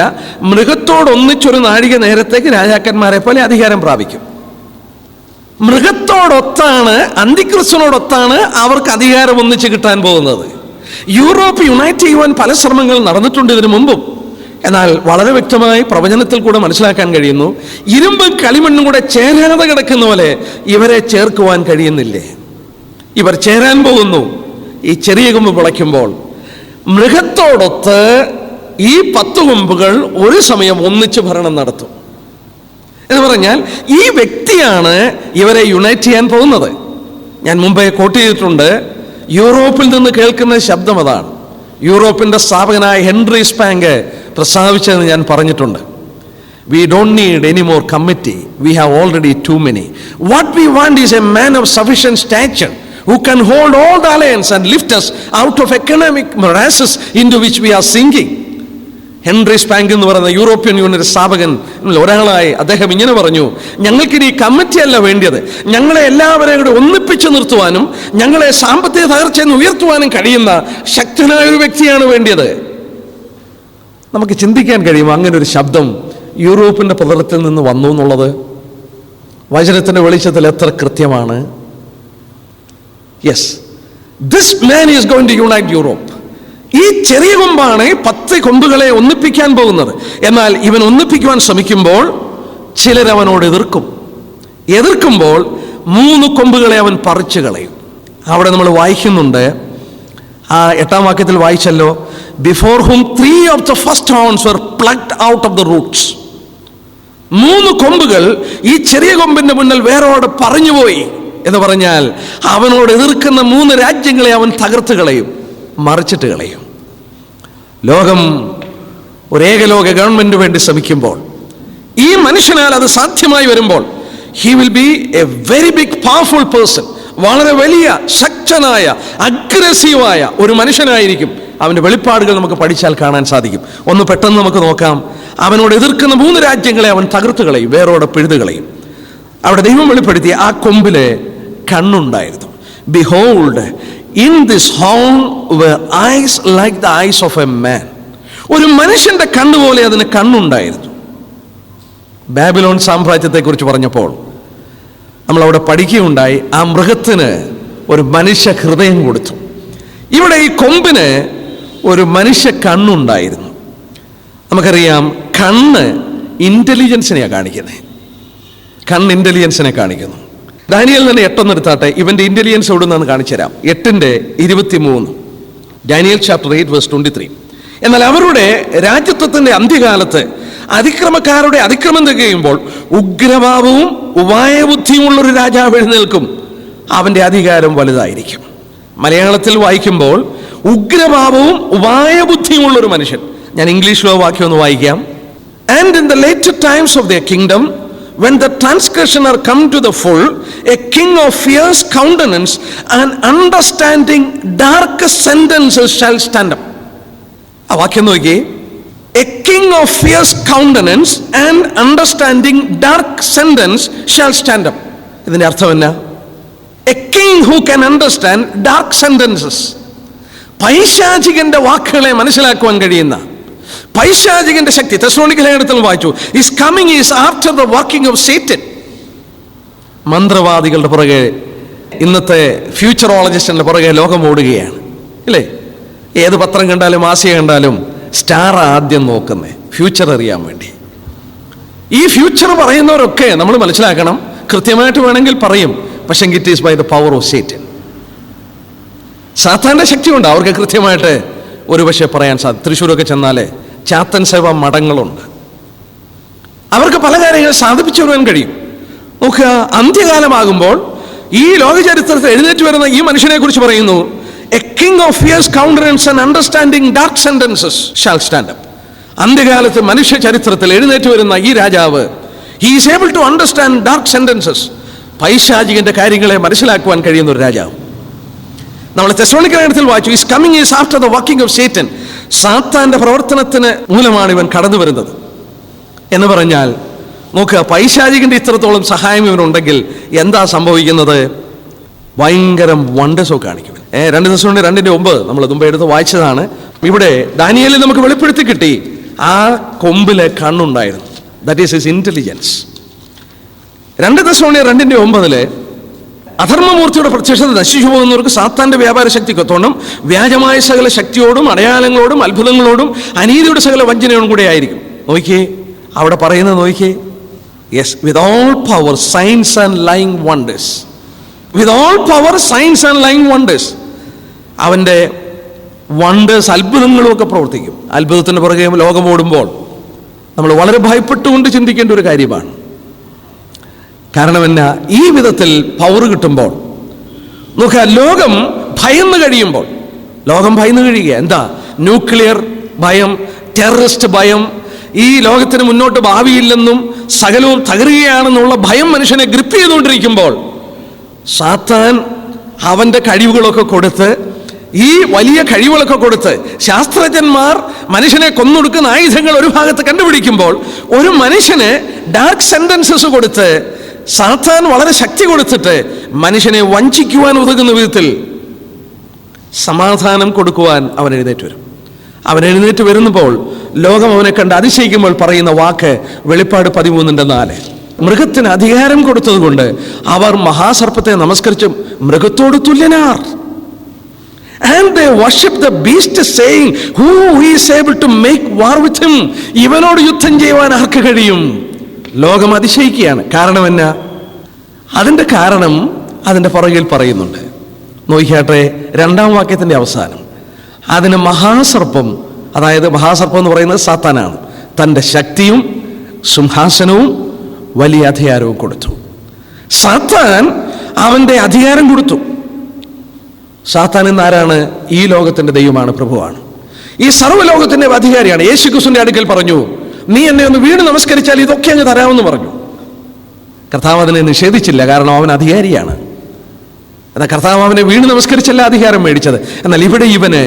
മൃഗത്തോടൊന്നിച്ചൊരു നാഴിക നേരത്തേക്ക് രാജാക്കന്മാരെ പോലെ അധികാരം പ്രാപിക്കും. മൃഗത്തോടൊത്താണ്, അന്തിക്രിസ്തുവിനോടൊത്താണ് അവർക്ക് അധികാരം ഒന്നിച്ച് കിട്ടാൻ പോകുന്നത്. യൂറോപ്പ് യുണൈറ്റ് ചെയ്യുവാൻ പല ശ്രമങ്ങൾ നടന്നിട്ടുണ്ട് ഇതിനു മുമ്പും. എന്നാൽ വളരെ വ്യക്തമായി പ്രവചനത്തിൽ കൂടെ മനസ്സിലാക്കാൻ കഴിയുന്നു, ഇരുമ്പും കളിമണ്ണും കൂടെ ചേരാതെ കിടക്കുന്ന പോലെ ഇവരെ ചേർക്കുവാൻ കഴിയുന്നില്ലേ? ഇവർ ചേരാൻ പോകുന്നു. ഈ ചെറിയ കൊമ്പ് മുളയ്ക്കുമ്പോൾ മൃഗത്തോടൊത്ത് ഈ 10 കൊമ്പുകൾ ഒരു സമയം ഒന്നിച്ച് ഭരണം നടത്തും എന്ന് പറഞ്ഞാൽ ഈ വ്യക്തിയാണ് ഇവരെ യുണൈറ്റ് ചെയ്യാൻ പോകുന്നത്. ഞാൻ മുമ്പേ കോട്ട് ചെയ്തിട്ടുണ്ട്, യൂറോപ്പിൽ നിന്ന് കേൾക്കുന്ന ശബ്ദം അതാണ്. യൂറോപ്പിന്റെ സ്ഥാപകനായ ഹെൻറി സ്പാങ്ക് പ്രസ്താവിച്ചതെന്ന് ഞാൻ പറഞ്ഞിട്ടുണ്ട്. We don't need any more committee. We have already too many. What we want is a man of sufficient stature who can hold all the alliance and lift us out of economic morasses into which we are sinking. Henry Spaak എന്ന് പറയുന്ന European union സ്ഥാപകൻ ഒരാളായി അദ്ദേഹം ഇങ്ങനെ പറഞ്ഞു, ഞങ്ങൾക്കിനി committee അല്ല വേണ്ടിയത്, ഞങ്ങളെ എല്ലാവരെയും കൂടെ ഒന്നിപ്പിച്ച് നിർത്തുവാനും ഞങ്ങളെ സാമ്പത്തിക തകർച്ചയിൽ നിന്ന് ഉയർത്തുവാനും കഴിയുന്ന ശക്തനായ ഒരു വ്യക്തിയാണ് വേണ്ടിയത്. നമുക്ക് ചിന്തിക്കാൻ കഴിയും അങ്ങനെ ഒരു ശബ്ദം യൂറോപ്പിന്റെ പ്രതലത്തിൽ നിന്ന് വന്നു എന്നുള്ളത്. വചനത്തിന്റെ വെളിച്ചത്തിൽ എത്ര കൃത്യമാണ്. Yes, this man is going to unite Europe. ഈ ചെറിയ കൊമ്പാണ് 10 കൊമ്പുകളെ ഒന്നിപ്പിക്കാൻ പോകുന്നത്. എന്നാൽ ഇവൻ ഒന്നിപ്പിക്കുവാൻ ശ്രമിക്കുമ്പോൾ ചിലർ അവനോട് എതിർക്കുമ്പോൾ 3 കൊമ്പുകളെ അവൻ പറിച്ചു കളയും. അവിടെ നമ്മൾ വായിക്കുന്നുണ്ട്, ആ 8-ാം വാക്യത്തിൽ വായിച്ചല്ലോ, before hmm 3 of the first horns were plucked out of the roots. 3 കൊമ്പുകൾ ഈ ചെറിയ കൊമ്പിന്റെ മുന്നിൽ വേരോട് പറഞ്ഞുപോയി എന്ന് പറഞ്ഞാൽ അവനോട് എതിർക്കുന്ന 3 രാജ്യങ്ങളെ അവൻ തകർത്ത് കളയും, മറിച്ചിട്ട് കളയും. ലോകം ഒരു ഏകലോക ഗവൺമെന്റ് വേണ്ടി ശ്രമിക്കുമ്പോൾ, ഈ മനുഷ്യനാൽ അത് സാധ്യമായി വരുമ്പോൾ, he will be a very big powerful person. വളരെ വലിയ ശക്തനായ അഗ്രസീവായ ഒരു മനുഷ്യനായിരിക്കും. അവന്റെ വെളിപ്പാടുകൾ നമുക്ക് പഠിച്ചാൽ കാണാൻ സാധിക്കും. ഒന്ന് പെട്ടെന്ന് നമുക്ക് നോക്കാം. അവനോട് എതിർക്കുന്ന 3 രാജ്യങ്ങളെ അവൻ തകർത്ത് കളയും, വേരോടെ പിഴുതു കളയും. അവിടെ ദൈവം വെളിപ്പെടുത്തിയ ആ കൊമ്പില് കണ്ണുണ്ടായിരുന്നു. Behold, in this horn were eyes like the eyes of a man. ഒരു മനുഷ്യന്റെ കണ്ണുപോലെ അതിന് കണ്ണുണ്ടായിരുന്നു. ബാബിലോൺ സാമ്രാജ്യത്തെ കുറിച്ച് പറഞ്ഞപ്പോൾ നമ്മൾ അവിടെ പഠിക്കുകയുണ്ടായി, ആ മൃഗത്തിന് ഒരു മനുഷ്യ ഹൃദയം കൊടുത്തു. ഇവിടെ ഈ കൊമ്പിന് ഒരു മനുഷ്യ കണ്ണുണ്ടായിരുന്നു. നമുക്കറിയാം, കണ്ണ് ഇന്റലിജൻസിനെയാണ് കാണിക്കുന്നത്. കണ്ണ് ഇന്റലിജൻസിനെ കാണിക്കുന്നു. ദാനിയേൽ തന്നെ 8 എടുത്താട്ടെ, ഇവന്റെ ഇന്റലിജൻസ് എവിടുന്നാന്ന് കാണിച്ചു തരാം. 8:23, ഡാനിയേൽ ചാപ്റ്റർ 8:23. എന്നാൽ അവരുടെ രാജ്യത്വത്തിന്റെ അന്ത്യകാലത്ത് അതിക്രമക്കാരുടെ അതിക്രമം തികയുമ്പോൾ ഉഗ്രഭാവവും ഉപായബുദ്ധിയുമുള്ളൊരു രാജാവ് എഴുന്നേൽക്കും, അവന്റെ അധികാരം വലുതായിരിക്കും. മലയാളത്തിൽ വായിക്കുമ്പോൾ ഉഗ്രഭാവവും ഉപായബുദ്ധിയുമുള്ളൊരു മനുഷ്യൻ. ഞാൻ ഇംഗ്ലീഷിലോ വാക്യം ഒന്ന് വായിക്കാം. And in the later times of their kingdom, when the transgressioner come to the full, a king of fierce countenance and understanding dark sentences shall stand up. ആ വാക്യം നോക്കി, a king of fierce countenance and understanding dark sentence shall stand up. ഇതിന്റെ അർത്ഥം എന്നാ? a king who can understand dark sentences. പൈശാചികന്റെ വാക്കുകളെ മനസ്സിലാക്കുവാൻ കഴിയുന്ന പൈശാചികന്റെ ശക്തി. Thessalonica ലേഖനത്തിൽ വായിച്ചു, his coming is after the working of Satan. മന്ത്രവാദികളുടെ പുറകെ, ഇന്നത്തെ ഫ്യൂച്ചറോളജിസ്റ്റിന്റെ പുറകെ ലോകം ഓടുകയാണ്, ഇല്ലേ? ഏത് പത്രം കണ്ടാലും മാസിക കണ്ടാലും സ്റ്റാർ ആദ്യം നോക്കുന്നേ ഫ്യൂച്ചർ അറിയാൻ വേണ്ടി. ഈ ഫ്യൂച്ചർ പറയുന്നവരൊക്കെ നമ്മൾ മനസ്സിലാക്കണം, കൃത്യമായിട്ട് വേണമെങ്കിൽ പറയും, പക്ഷേ it is by the power of Satan. സാത്താൻ്റെ ശക്തിയുണ്ട് അവർക്ക് കൃത്യമായിട്ട് ഒരുപക്ഷെ പറയാൻ സാധിക്കും. തൃശ്ശൂരൊക്കെ ചെന്നാലേ ചാത്തൻ സേവ മഠങ്ങളുണ്ട്. അവർക്ക് പല കാര്യങ്ങൾ സാധിപ്പിച്ചു വരാൻ കഴിയും. നോക്കുക, അന്ത്യകാലമാകുമ്പോൾ ഈ ലോക ചരിത്രത്തിൽ എഴുന്നേറ്റ് വരുന്ന ഈ മനുഷ്യനെ കുറിച്ച് പറയുന്നു, a king of fierce countenance and understanding dark sentences shall stand up. അന്ത്യകാലത്ത് മനുഷ്യ ചരിത്രത്തിൽ എഴുന്നേറ്റ് വരുന്ന ഈ രാജാവ്, he is able to understand dark sentences, പൈശാചികന്റെ കാര്യങ്ങളെ മനസ്സിലാക്കുവാൻ കഴിയുന്ന ഒരു രാജാവ്. നമ്മൾ തെസ്സലോനിക്ക ലേഖനത്തിൽ വായിച്ചു, is coming is after the working of Satan. സാത്താന്റെ പ്രവർത്തനത്തിന് മൂലമാണ് ഇവൻ കടന്നു വരുന്നത് എന്ന് പറഞ്ഞാൽ, നോക്കുക, പൈശാചികന്റെ ഇത്രത്തോളം സഹായം ഇവനുണ്ടെങ്കിൽ എന്താ സംഭവിക്കുന്നത്? ഭയങ്കരം വണ്ടേഴ്സൊക്കെ കാണിക്കും. 2 Thessalonians 2:9 നമ്മൾ മുമ്പ് എടുത്ത് വായിച്ചതാണ്. ഇവിടെ ദാനിയേലിൽ നമുക്ക് വെളിപ്പെടുത്തി കിട്ടി, ആ കൊമ്പിലെ കണ്ണുണ്ടായിരുന്നു. That is his intelligence. 2 Thessalonians 2:9 അധർമ്മമൂർത്തിയുടെ പ്രത്യക്ഷത നശിച്ചു പോകുന്നവർക്ക് സാത്താന്റെ വ്യാപാര ശക്തിക്കൊത്തോണം വ്യാജമായ സകല ശക്തിയോടും അടയാളങ്ങളോടും അത്ഭുതങ്ങളോടും അനീതിയുടെ സകല വഞ്ചനയോടും കൂടെ ആയിരിക്കും. നോക്കിയേ, അവിടെ പറയുന്നത് നോക്കിയേ, yes, with all power signs and lying wonders. With all power signs and lying wonders. അവൻ്റെ വണ്ടേഴ്സ്, അത്ഭുതങ്ങളും ഒക്കെ പ്രവർത്തിക്കും. അത്ഭുതത്തിന് പുറകെ ലോകം ഓടുമ്പോൾ നമ്മൾ വളരെ ഭയപ്പെട്ടുകൊണ്ട് ചിന്തിക്കേണ്ട ഒരു കാര്യമാണ്. കാരണം എന്നാ, ഈ വിധത്തിൽ പവർ കിട്ടുമ്പോൾ നോക്കുക, ലോകം ഭയന്ന് കഴിയുമ്പോൾ, ലോകം ഭയന്ന് കഴിയുക എന്താ? ന്യൂക്ലിയർ ഭയം, ടെററിസ്റ്റ് ഭയം, ഈ ലോകത്തിന് മുന്നോട്ട് ഭാവിയില്ലെന്നും സകലവും തകരുകയാണെന്നുള്ള ഭയം മനുഷ്യനെ ഗ്രിപ്പ് ചെയ്തുകൊണ്ടിരിക്കുമ്പോൾ സാത്താൻ അവൻ്റെ കഴിവുകളൊക്കെ കൊടുത്ത്, ഈ വലിയ കഴിവുകളൊക്കെ കൊടുത്ത്, ശാസ്ത്രജ്ഞന്മാർ മനുഷ്യനെ കൊന്നൊടുക്കുന്ന ആയുധങ്ങൾ ഒരു ഭാഗത്ത് കണ്ടുപിടിക്കുമ്പോൾ, ഒരു മനുഷ്യന് ഡാർക്ക് സെന്റൻസസ് കൊടുത്ത് സാത്താൻ വളരെ ശക്തി കൊടുത്തിട്ട് മനുഷ്യനെ വഞ്ചിക്കുവാൻ ഉതകുന്ന വിധത്തിൽ സമാധാനം കൊടുക്കുവാൻ അവൻ എഴുന്നേറ്റ് വരും. അവൻ എഴുന്നേറ്റ് വരുമ്പോൾ ലോകം അവനെ കണ്ട് അതിശയിക്കുമ്പോൾ പറയുന്ന വാക്ക് വെളിപ്പാട് 13:4. മൃഗത്തിന് അധികാരം കൊടുത്തതുകൊണ്ട് അവർ മഹാസർപ്പത്തെ നമസ്കരിച്ച് മൃഗത്തോട് തുല്യനാർ. And they worship the beast, saying, who is able to make war with him? ഇവനോട് യുദ്ധം ചെയ്യുവാൻ ആർക്ക് കഴിയും? ലോകം അതിശയിക്കുകയാണ്. കാരണം എന്നാ? അതിൻ്റെ കാരണം അതിൻ്റെ പുറകിൽ പറയുന്നുണ്ട്. നോക്കിയാട്ടെ, 2-ാം വാക്യത്തിൻ്റെ അവസാനം, അതിന് മഹാസർപ്പം, അതായത് മഹാസർപ്പം എന്ന് പറയുന്നത് സാത്താനാണ്, തൻ്റെ ശക്തിയും സിംഹാസനവും വലിയ അധികാരവും കൊടുത്തു. സാത്താൻ അവൻ്റെ അധികാരം കൊടുത്തു. സാത്താൻ എന്നാരാണ്? ഈ ലോകത്തിൻ്റെ ദൈവമാണ്, പ്രഭുവാണ്, ഈ സർവ്വലോകത്തിൻ്റെ അധികാരിയാണ്. യേശുക്രിസ്തുവിന്റെ അടുക്കൽ പറഞ്ഞു, നീ എന്നെ ഒന്ന് വീണ് നമസ്കരിച്ചാൽ ഇതൊക്കെ അങ്ങ് തരാമെന്ന് പറഞ്ഞു. കർത്താവ് അതിനെ നിഷേധിച്ചില്ല, കാരണം അവൻ അധികാരിയാണ്. എന്നാൽ കർത്താവ് അവനെ വീണ് നമസ്കരിച്ചല്ല അധികാരം മേടിച്ചത്. എന്നാൽ ഇവിടെ ഇവന്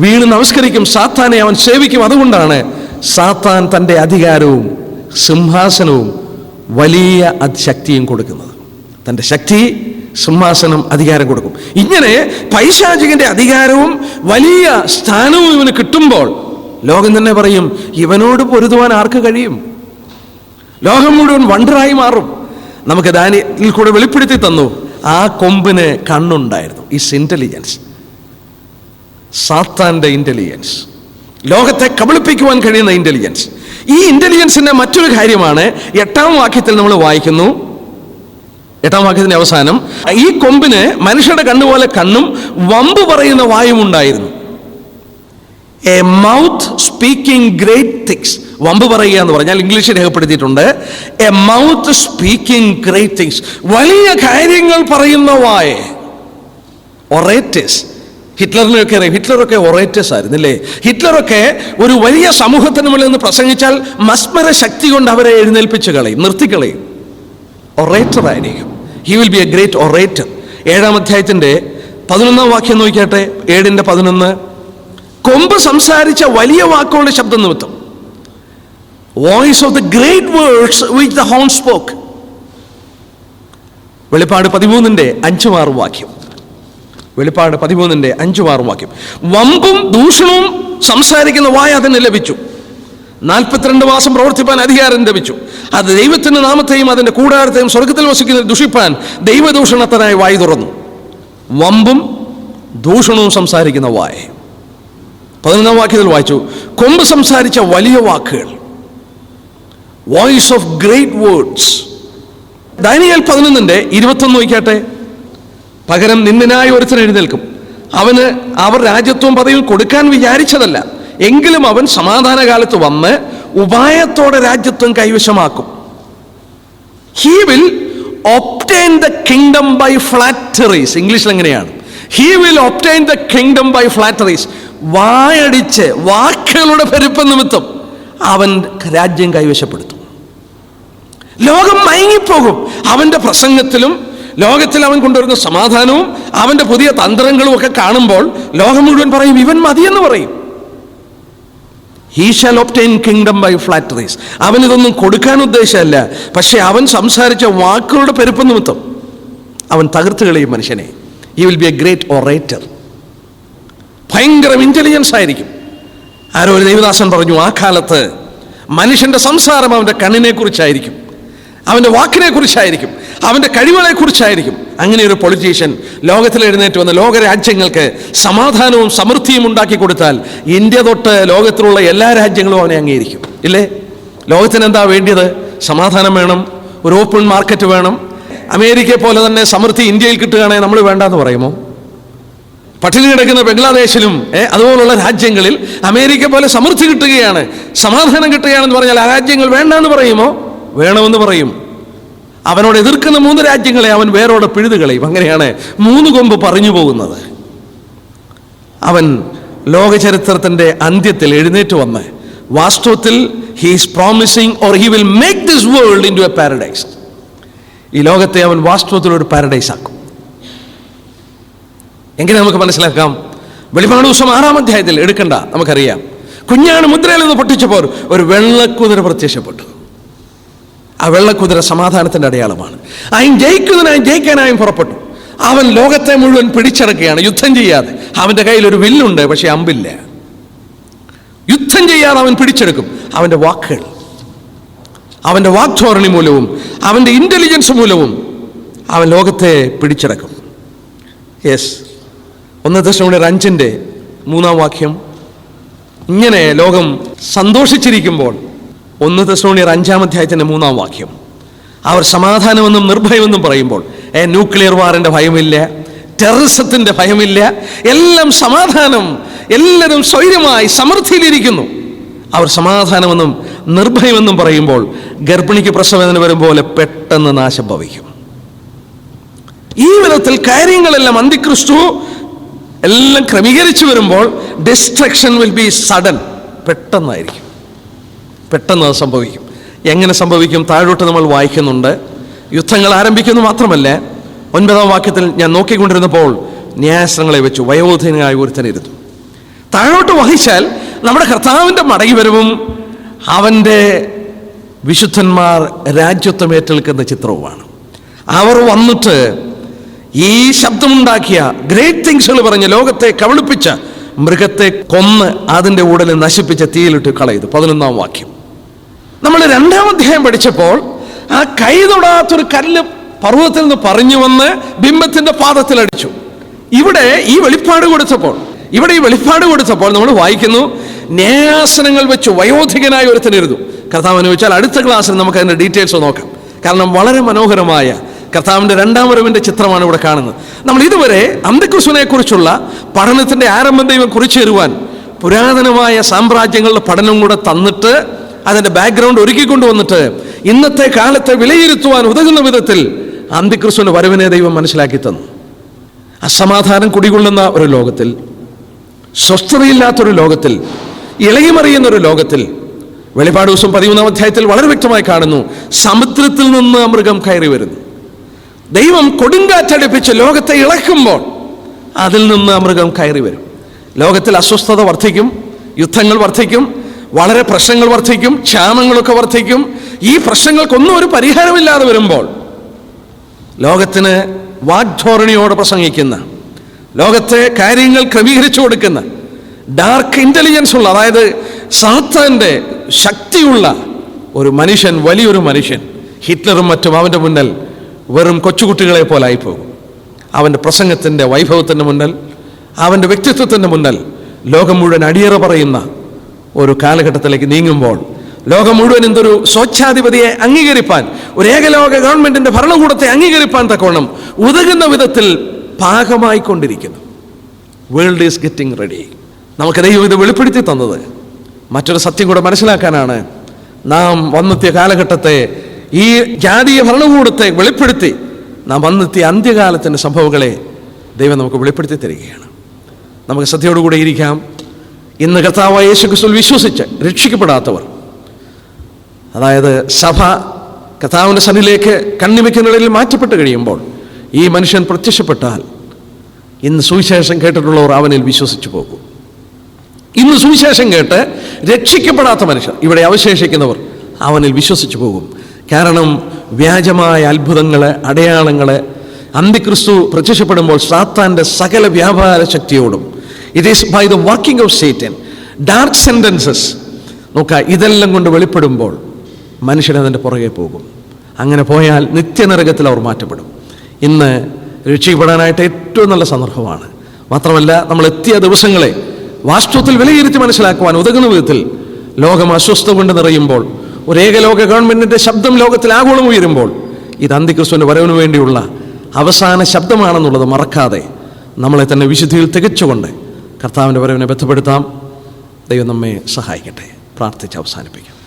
വീണ് നമസ്കരിക്കും, സാത്താനെ അവൻ സേവിക്കും. അതുകൊണ്ടാണ് സാത്താൻ തൻ്റെ അധികാരവും സിംഹാസനവും വലിയ ശക്തിയും കൊടുക്കുന്നത്. തൻ്റെ ശക്തി, സിംഹാസനം, അധികാരം കൊടുക്കും. ഇങ്ങനെ പൈശാചികന്റെ അധികാരവും വലിയ സ്ഥാനവും ഇവന് കിട്ടുമ്പോൾ ലോകം തന്നെ പറയും, ഇവനോട് പൊരുതുവാൻ ആർക്ക് കഴിയും? ലോകം മുഴുവൻ വണ്ടറായി മാറും. നമുക്ക് ദാനിയേലിൽ കൂടെ വെളിപ്പെടുത്തി തന്നു, ആ കൊമ്പിന് കണ്ണുണ്ടായിരുന്നു. ഈസ് ഇന്റലിജൻസ്, സാത്താന്റെ ഇന്റലിജൻസ്, ലോകത്തെ കബളിപ്പിക്കുവാൻ കഴിയുന്ന ഇന്റലിജൻസ്. ഈ ഇന്റലിജൻസിന്റെ മറ്റൊരു കാര്യമാണ് 8-ാം വാക്യത്തിൽ നമ്മൾ വായിക്കുന്നു. 8-ാം വാക്യത്തിന്റെ അവസാനം, ഈ കൊമ്പിന് മനുഷ്യരുടെ കണ്ണുപോലെ കണ്ണും വമ്പ് പറയുന്ന വായും ഉണ്ടായിരുന്നു. A mouth speaking great things. വമ്പ് പറയുക എന്ന് പറഞ്ഞാൽ ഇംഗ്ലീഷിൽ രേഖപ്പെടുത്തിയിട്ടുണ്ട്, a mouth speaking great things. വലിയ കാര്യങ്ങൾ പറയുന്ന വായ. ഒറേറ്റേഴ്സ്. ഹിറ്റ്ലറൊക്കെ ഒറേറ്റേഴ്സ് ആയിരുന്നില്ലേ? ഹിറ്റ്ലറൊക്കെ ഒരു വലിയ സമൂഹത്തിന് മുന്നിൽ നിന്ന് പ്രസംഗിച്ചാൽ മസ്മര ശക്തി കൊണ്ട് അവരെ എഴുന്നേൽപ്പിച്ച് കളയും, നിർത്തിക്കളയും. ഒറേറ്റർ ആയിരിക്കും. He will be A great orator. 7-ാം അധ്യായത്തിന്റെ 11-ാം വാക്യം നോക്കിയാട്ടെ. 7:11, കൊമ്പ് സംസാരിച്ച വലിയ വാക്കുകളുടെ ശബ്ദം നിമിത്തം, voice of the great words which the horn spoke. വെളിപ്പാട് 13:5-6 വാക്യം. വെളിപ്പാട് 13:5-6 വാക്യം. വമ്പും ദൂഷണവും സംസാരിക്കുന്ന വായ അതിന് ലഭിച്ചു. 42 മാസം പ്രവർത്തിപ്പാൻ അധികാരം ലഭിച്ചു. അത് ദൈവത്തിന്റെ നാമത്തെയും അതിന്റെ കൂടാരത്തെയും സ്വർഗത്തിൽ വസിക്കുന്ന ദുഷിപ്പാൻ ദൈവദൂഷണത്തിനായി വായി തുറന്നു. വമ്പും ദൂഷണവും സംസാരിക്കുന്ന വായ. 11-ാം വാക്യത്തിൽ വായിച്ചു, കൊമ്പ് സംസാരിച്ച വലിയ വാക്കുകൾ, voice of great words. Daniel 11:21 നോക്കിയാട്ടെ. പകരം നിന്ദനായ ഒരുത്തൻ എഴുന്നേൽക്കും, അവന് അവർ രാജ്യത്വവും പദവിയും കൊടുക്കാൻ വിചാരിച്ചതല്ല, എങ്കിലും അവൻ സമാധാനകാലത്ത് വന്ന് ഉപായത്തോടെ രാജ്യത്വം കൈവശമാക്കും. He will obtain the kingdom by flatteries. ഇംഗ്ലീഷിൽ എങ്ങനെയാണ്? He will obtain the kingdom by flatteries. വായടിച്ച് വാക്കുകളുടെ പെരുപ്പം നിമിത്തം അവൻ രാജ്യം കൈവശപ്പെടുത്തും. ലോകം മയങ്ങിപ്പോകും അവന്റെ പ്രസംഗത്തിലും ലോകത്തിൽ അവൻ കൊണ്ടുവരുന്ന സമാധാനവും അവന്റെ പുതിയ തന്ത്രങ്ങളും ഒക്കെ കാണുമ്പോൾ ലോകം മുഴുവൻ പറയും, ഇവൻ മതിയെന്ന് പറയും. He shall obtain kingdom by flatteries. അവനിതൊന്നും കൊടുക്കാൻ ഉദ്ദേശമല്ല, പക്ഷെ അവൻ സംസാരിച്ച വാക്കുകളുടെ പെരുപ്പം നിമിത്തം അവൻ തകർത്ത് കളയും മനുഷ്യനെ. He will be a great orator. ഭയങ്കര ഇന്റലിജൻസ് ആയിരിക്കും. ആരോ ഒരു ദേവദാസൻ പറഞ്ഞു, ആ കാലത്ത് മനുഷ്യന്റെ സംസാരം അവന്റെ കണ്ണിനെ കുറിച്ചായിരിക്കും, അവന്റെ വാക്കിനെ കുറിച്ചായിരിക്കും, അവന്റെ കഴിവുകളെ കുറിച്ചായിരിക്കും. അങ്ങനെ ഒരു പൊളിറ്റീഷ്യൻ ലോകത്തിൽ എഴുന്നേറ്റ് വന്ന് ലോകരാജ്യങ്ങൾക്ക് സമാധാനവും സമൃദ്ധിയും ഉണ്ടാക്കി കൊടുത്താൽ ഇന്ത്യ തൊട്ട് ലോകത്തിലുള്ള എല്ലാ രാജ്യങ്ങളും അവനെ അംഗീകരിക്കും. ഇല്ലേ? ലോകത്തിന് എന്താ വേണ്ടിയത്? സമാധാനം വേണം, ഒരു ഓപ്പൺ മാർക്കറ്റ് വേണം. അമേരിക്കയെ പോലെ തന്നെ സമൃദ്ധി ഇന്ത്യയിൽ കിട്ടുകയാണെങ്കിൽ നമ്മൾ വേണ്ടാന്ന് പറയുമോ? പട്ടിണി കിടക്കുന്ന ബംഗ്ലാദേശിലും അതുപോലുള്ള രാജ്യങ്ങളിൽ അമേരിക്ക പോലെ സമൃദ്ധി കിട്ടുകയാണ്, സമാധാനം കിട്ടുകയാണെന്ന് പറഞ്ഞാൽ ആ രാജ്യങ്ങൾ വേണ്ടാന്ന് പറയുമോ? വേണമെന്ന് പറയും. അവനോട് എതിർക്കുന്ന 3 രാജ്യങ്ങളെ അവൻ വേരോടെ പിഴുതു കളയും. അങ്ങനെയാണ് 3 കൊമ്പ് പറഞ്ഞു പോകുന്നത്. അവൻ ലോക ചരിത്രത്തിന്റെ അന്ത്യത്തിൽ എഴുന്നേറ്റ് വന്ന് വാസ്തവത്തിൽ he is promising or he will make this world into a paradise. ഈ ലോകത്തെ അവൻ വാസ്തവത്തിൽ ഒരു പാരഡൈസ് ആക്കും. എങ്ങനെ നമുക്ക് മനസ്സിലാക്കാം? വെളിപാട് ദിവസം 6-ാം അധ്യായത്തിൽ എടുക്കണ്ട, നമുക്കറിയാം. കുഞ്ഞാണ് മുദ്രയിൽ നിന്ന് പൊട്ടിച്ചപ്പോൾ ഒരു വെള്ളക്കുതിര പ്രത്യക്ഷപ്പെട്ടു. ആ വെള്ളക്കുതിര സമാധാനത്തിന്റെ അടയാളമാണ്. അവൻ ജയിക്കാനായും പുറപ്പെട്ടു. അവൻ ലോകത്തെ മുഴുവൻ പിടിച്ചടക്കുകയാണ്, യുദ്ധം ചെയ്യാതെ. അവന്റെ കയ്യിൽ ഒരു വില്ലുണ്ട്, പക്ഷെ അമ്പില്ല. യുദ്ധം ചെയ്യാതെ അവൻ പിടിച്ചെടുക്കും. അവന്റെ വാക്കുകൾ, അവന്റെ വാക്ധോരണി മൂലവും അവന്റെ ഇന്റലിജൻസ് മൂലവും അവൻ ലോകത്തെ പിടിച്ചടക്കും. യെസ്, 1 Thessalonians 5:3 വാക്യം. ഇങ്ങനെ ലോകം സന്തോഷിച്ചിരിക്കുമ്പോൾ 1 Thessalonians 5-ാം അധ്യായത്തിന്റെ 3-ാം വാക്യം, അവർ സമാധാനമെന്നും നിർഭയമെന്നും പറയുമ്പോൾ ന്യൂക്ലിയർ വാറിന്റെ ഭയമില്ല, ടെററിസത്തിന്റെ ഭയമില്ല, എല്ലാം സമാധാനം, എല്ലാവരും സ്വൈര്യമായി സമൃദ്ധിയിലിരിക്കുന്നു. അവർ സമാധാനമെന്നും നിർഭയമെന്നും പറയുമ്പോൾ ഗർഭിണിക്ക് പ്രസവവേദന വരും പോലെ പെട്ടെന്ന് നാശം ഭവിക്കും. ഈ വിധത്തിൽ കാര്യങ്ങളെല്ലാം അന്തിക്രിസ്തു എല്ലാം ക്രമീകരിച്ചു വരുമ്പോൾ ഡിസ്ട്രക്ഷൻ വിൽ ബി സഡൻ. പെട്ടെന്നായിരിക്കും, പെട്ടെന്ന് അത് സംഭവിക്കും. എങ്ങനെ സംഭവിക്കും? താഴോട്ട് നമ്മൾ വായിക്കുന്നുണ്ട്. യുദ്ധങ്ങൾ ആരംഭിക്കുന്നു മാത്രമല്ല, 9-ാം വാക്യത്തിൽ ഞാൻ നോക്കിക്കൊണ്ടിരുന്നപ്പോൾ ന്യായാസനങ്ങളെ വെച്ചു വയോധികനായ ഒരുത്തനിരുന്നു. താഴോട്ട് വായിച്ചാൽ നമ്മുടെ കർത്താവിൻ്റെ മടങ്ങിവരവും അവൻ്റെ വിശുദ്ധന്മാർ രാജ്യത്വം ഏറ്റെടുക്കുന്ന ചിത്രവുമാണ്. അവർ വന്നിട്ട് ഈ ശബ്ദമുണ്ടാക്കിയ ഗ്രേറ്റ് തിങ്സുകൾ പറഞ്ഞ് ലോകത്തെ കബളിപ്പിച്ച മൃഗത്തെ കൊന്ന് അതിൻ്റെ ഉടനെ നശിപ്പിച്ച തീയിലിട്ട് കളയുന്നു. 11-ാം വാക്യം. നമ്മൾ 2-ാം അധ്യായം പഠിച്ചപ്പോൾ ആ കൈ തൊടാത്തൊരു കല്ല് പർവ്വതത്തിൽ നിന്ന് പറഞ്ഞു വന്ന് ബിംബത്തിന്റെ പാദത്തിൽ അടിച്ചു. ഇവിടെ ഈ വെളിപ്പാട് കൊടുത്തപ്പോൾ നമ്മൾ വായിക്കുന്നു, ന്യായാസനങ്ങൾ വെച്ച് വയോധികനായ ഒരുത്തനിരുന്നു. കർത്താവ് അനുവദിച്ചാൽ അടുത്ത ക്ലാസ്സിൽ നമുക്ക് അതിന്റെ ഡീറ്റെയിൽസ് നോക്കാം. കാരണം വളരെ മനോഹരമായ കർത്താവിന്റെ 2-ാം വരവിന്റെ ചിത്രമാണ് ഇവിടെ കാണുന്നത്. നമ്മൾ ഇതുവരെ അന്ത്യക്രിസ്തുവിനെ കുറിച്ചുള്ള പഠനത്തിന്റെ ആരംഭം ദൈവം കുറിച്ചു തരുവാൻ പുരാതനമായ സാമ്രാജ്യങ്ങളുടെ പഠനം കൂടെ തന്നിട്ട് അതിന്റെ ബാക്ക്ഗ്രൗണ്ട് ഒരുക്കിക്കൊണ്ടുവന്നിട്ട് ഇന്നത്തെ കാലത്തെ വിലയിരുത്തുവാൻ ഉതകുന്ന വിധത്തിൽ അന്ത്യക്രിസ്തുവിന്റെ വരവിനെ ദൈവം മനസ്സിലാക്കി തന്നു. അസമാധാനം കുടികൊള്ളുന്ന ഒരു ലോകത്തിൽ, സ്വസ്ഥതയില്ലാത്തൊരു ലോകത്തിൽ, ഇളകിമറിയുന്ന ഒരു ലോകത്തിൽ, വെളിപ്പാട് ദിവസം 13-ാം അധ്യായത്തിൽ വളരെ വ്യക്തമായി കാണുന്നു, സമുദ്രത്തിൽ നിന്ന് മൃഗം കയറി വരുന്നു. ദൈവം കൊടുങ്കാറ്റടിപ്പിച്ച് ലോകത്തെ ഇളക്കുമ്പോൾ അതിൽ നിന്ന് മൃഗം കയറി വരും. ലോകത്തിൽ അസ്വസ്ഥത വർദ്ധിക്കും, യുദ്ധങ്ങൾ വർദ്ധിക്കും, വളരെ പ്രശ്നങ്ങൾ വർദ്ധിക്കും, ക്ഷാമങ്ങളൊക്കെ വർദ്ധിക്കും. ഈ പ്രശ്നങ്ങൾക്കൊന്നും ഒരു പരിഹാരമില്ലാതെ വരുമ്പോൾ ലോകത്തിന് വാഗ്ധോരണിയോടെ പ്രസംഗിക്കുന്ന, ലോകത്തെ കാര്യങ്ങൾ ക്രമീകരിച്ചു കൊടുക്കുന്ന, ഡാർക്ക് ഇന്റലിജൻസ് ഉള്ള, അതായത് സാത്താന്റെ ശക്തിയുള്ള ഒരു മനുഷ്യൻ, വലിയൊരു മനുഷ്യൻ, ഹിറ്റ്ലറും മറ്റും അവൻ്റെ മുന്നിൽ വെറും കൊച്ചുകുട്ടികളെ പോലായിപ്പോകും. അവൻ്റെ പ്രസംഗത്തിൻ്റെ വൈഭവത്തിൻ്റെ മുന്നിൽ, അവൻ്റെ വ്യക്തിത്വത്തിൻ്റെ മുന്നിൽ ലോകം മുഴുവൻ അടിയറ പറയുന്ന ഒരു കാലഘട്ടത്തിലേക്ക് നീങ്ങുമ്പോൾ ലോകം മുഴുവൻ എന്തൊരു സ്വച്ഛാധിപതിയെ അംഗീകരിപ്പാൻ, ഒരു ഏകലോക ഗവൺമെന്റിന്റെ ഭരണകൂടത്തെ അംഗീകരിപ്പാൻ തക്കവണ്ണം ഉതകുന്ന വിധത്തിൽ പാകമായിക്കൊണ്ടിരിക്കുന്നു. World is getting ready. നമുക്ക് ദൈവം ഇത് വെളിപ്പെടുത്തി തന്നത് മറ്റൊരു സത്യം കൂടെ മനസ്സിലാക്കാനാണ്. നാം വന്നെത്തിയ കാലഘട്ടത്തെ, ഈ ജാതീയ ഭരണകൂടത്തെ വെളിപ്പെടുത്തി നാം വന്നെത്തിയ അന്ത്യകാലത്തിൻ്റെ സംഭവങ്ങളെ ദൈവം നമുക്ക് വെളിപ്പെടുത്തി തരികയാണ്. നമുക്ക് ശ്രദ്ധയോടുകൂടെ ഇരിക്കാം. ഇന്ന് കർത്താവായ യേശുക്രിസ്തുവിൽ വിശ്വസിച്ച് രക്ഷിക്കപ്പെടാത്തവർ, അതായത് സഭ കർത്താവിൻ്റെ സന്നിധിയിലേക്ക് കണ്ണിമയ്ക്കുന്നിടയിൽ മാറ്റപ്പെട്ട് കഴിയുമ്പോൾ ഈ മനുഷ്യൻ പ്രത്യക്ഷപ്പെട്ടാൽ ഇന്ന് സുവിശേഷം കേട്ടിട്ടുള്ളവർ അവനിൽ വിശ്വസിച്ചു പോകും. ഇന്ന് സുവിശേഷം കേട്ട് രക്ഷിക്കപ്പെടാത്ത മനുഷ്യർ, ഇവിടെ അവശേഷിക്കുന്നവർ, അവനിൽ വിശ്വസിച്ചു പോകും. കാരണം വ്യാജമായ അത്ഭുതങ്ങളെ, അടയാളങ്ങളെ, അന്തിക്രിസ്തു പ്രത്യക്ഷപ്പെടുമ്പോൾ സാത്താൻ്റെ സകല വ്യാപാര ശക്തിയോടും, it is by the working of Satan, dark sentences, നോക്കുക, ഇതെല്ലാം കൊണ്ട് വെളിപ്പെടുമ്പോൾ മനുഷ്യൻ അതിൻ്റെ പുറകെ പോകും. അങ്ങനെ പോയാൽ നിത്യനരകത്തിൽ അവർ മാറ്റപ്പെടും. ഇന്ന് രക്ഷിക്കപ്പെടാനായിട്ട് ഏറ്റവും നല്ല സന്ദർഭമാണ്. മാത്രമല്ല, നമ്മൾ എത്തിയ ദിവസങ്ങളെ വാസ്തവത്തിൽ വിലയിരുത്തി മനസ്സിലാക്കുവാൻ ഉതകുന്ന വിധത്തിൽ ലോകം അസ്വസ്ഥ കൊണ്ട് നിറയുമ്പോൾ, ഒരു ഏകലോക ഗവൺമെന്റിന്റെ ശബ്ദം ലോകത്തിൽ ആഗോളം ഉയരുമ്പോൾ, ഇത് അന്തിക്രിസ്തുവിന്റെ വരവിന് വേണ്ടിയുള്ള അവസാന ശബ്ദമാണെന്നുള്ളത് മറക്കാതെ നമ്മളെ തന്നെ വിശുദ്ധിയിൽ തികച്ചുകൊണ്ട് കർത്താവിൻ്റെ വരവിനെ ബന്ധപ്പെടുത്താം. ദൈവം നമ്മെ സഹായിക്കട്ടെ. പ്രാർത്ഥിച്ച് അവസാനിപ്പിക്കാം.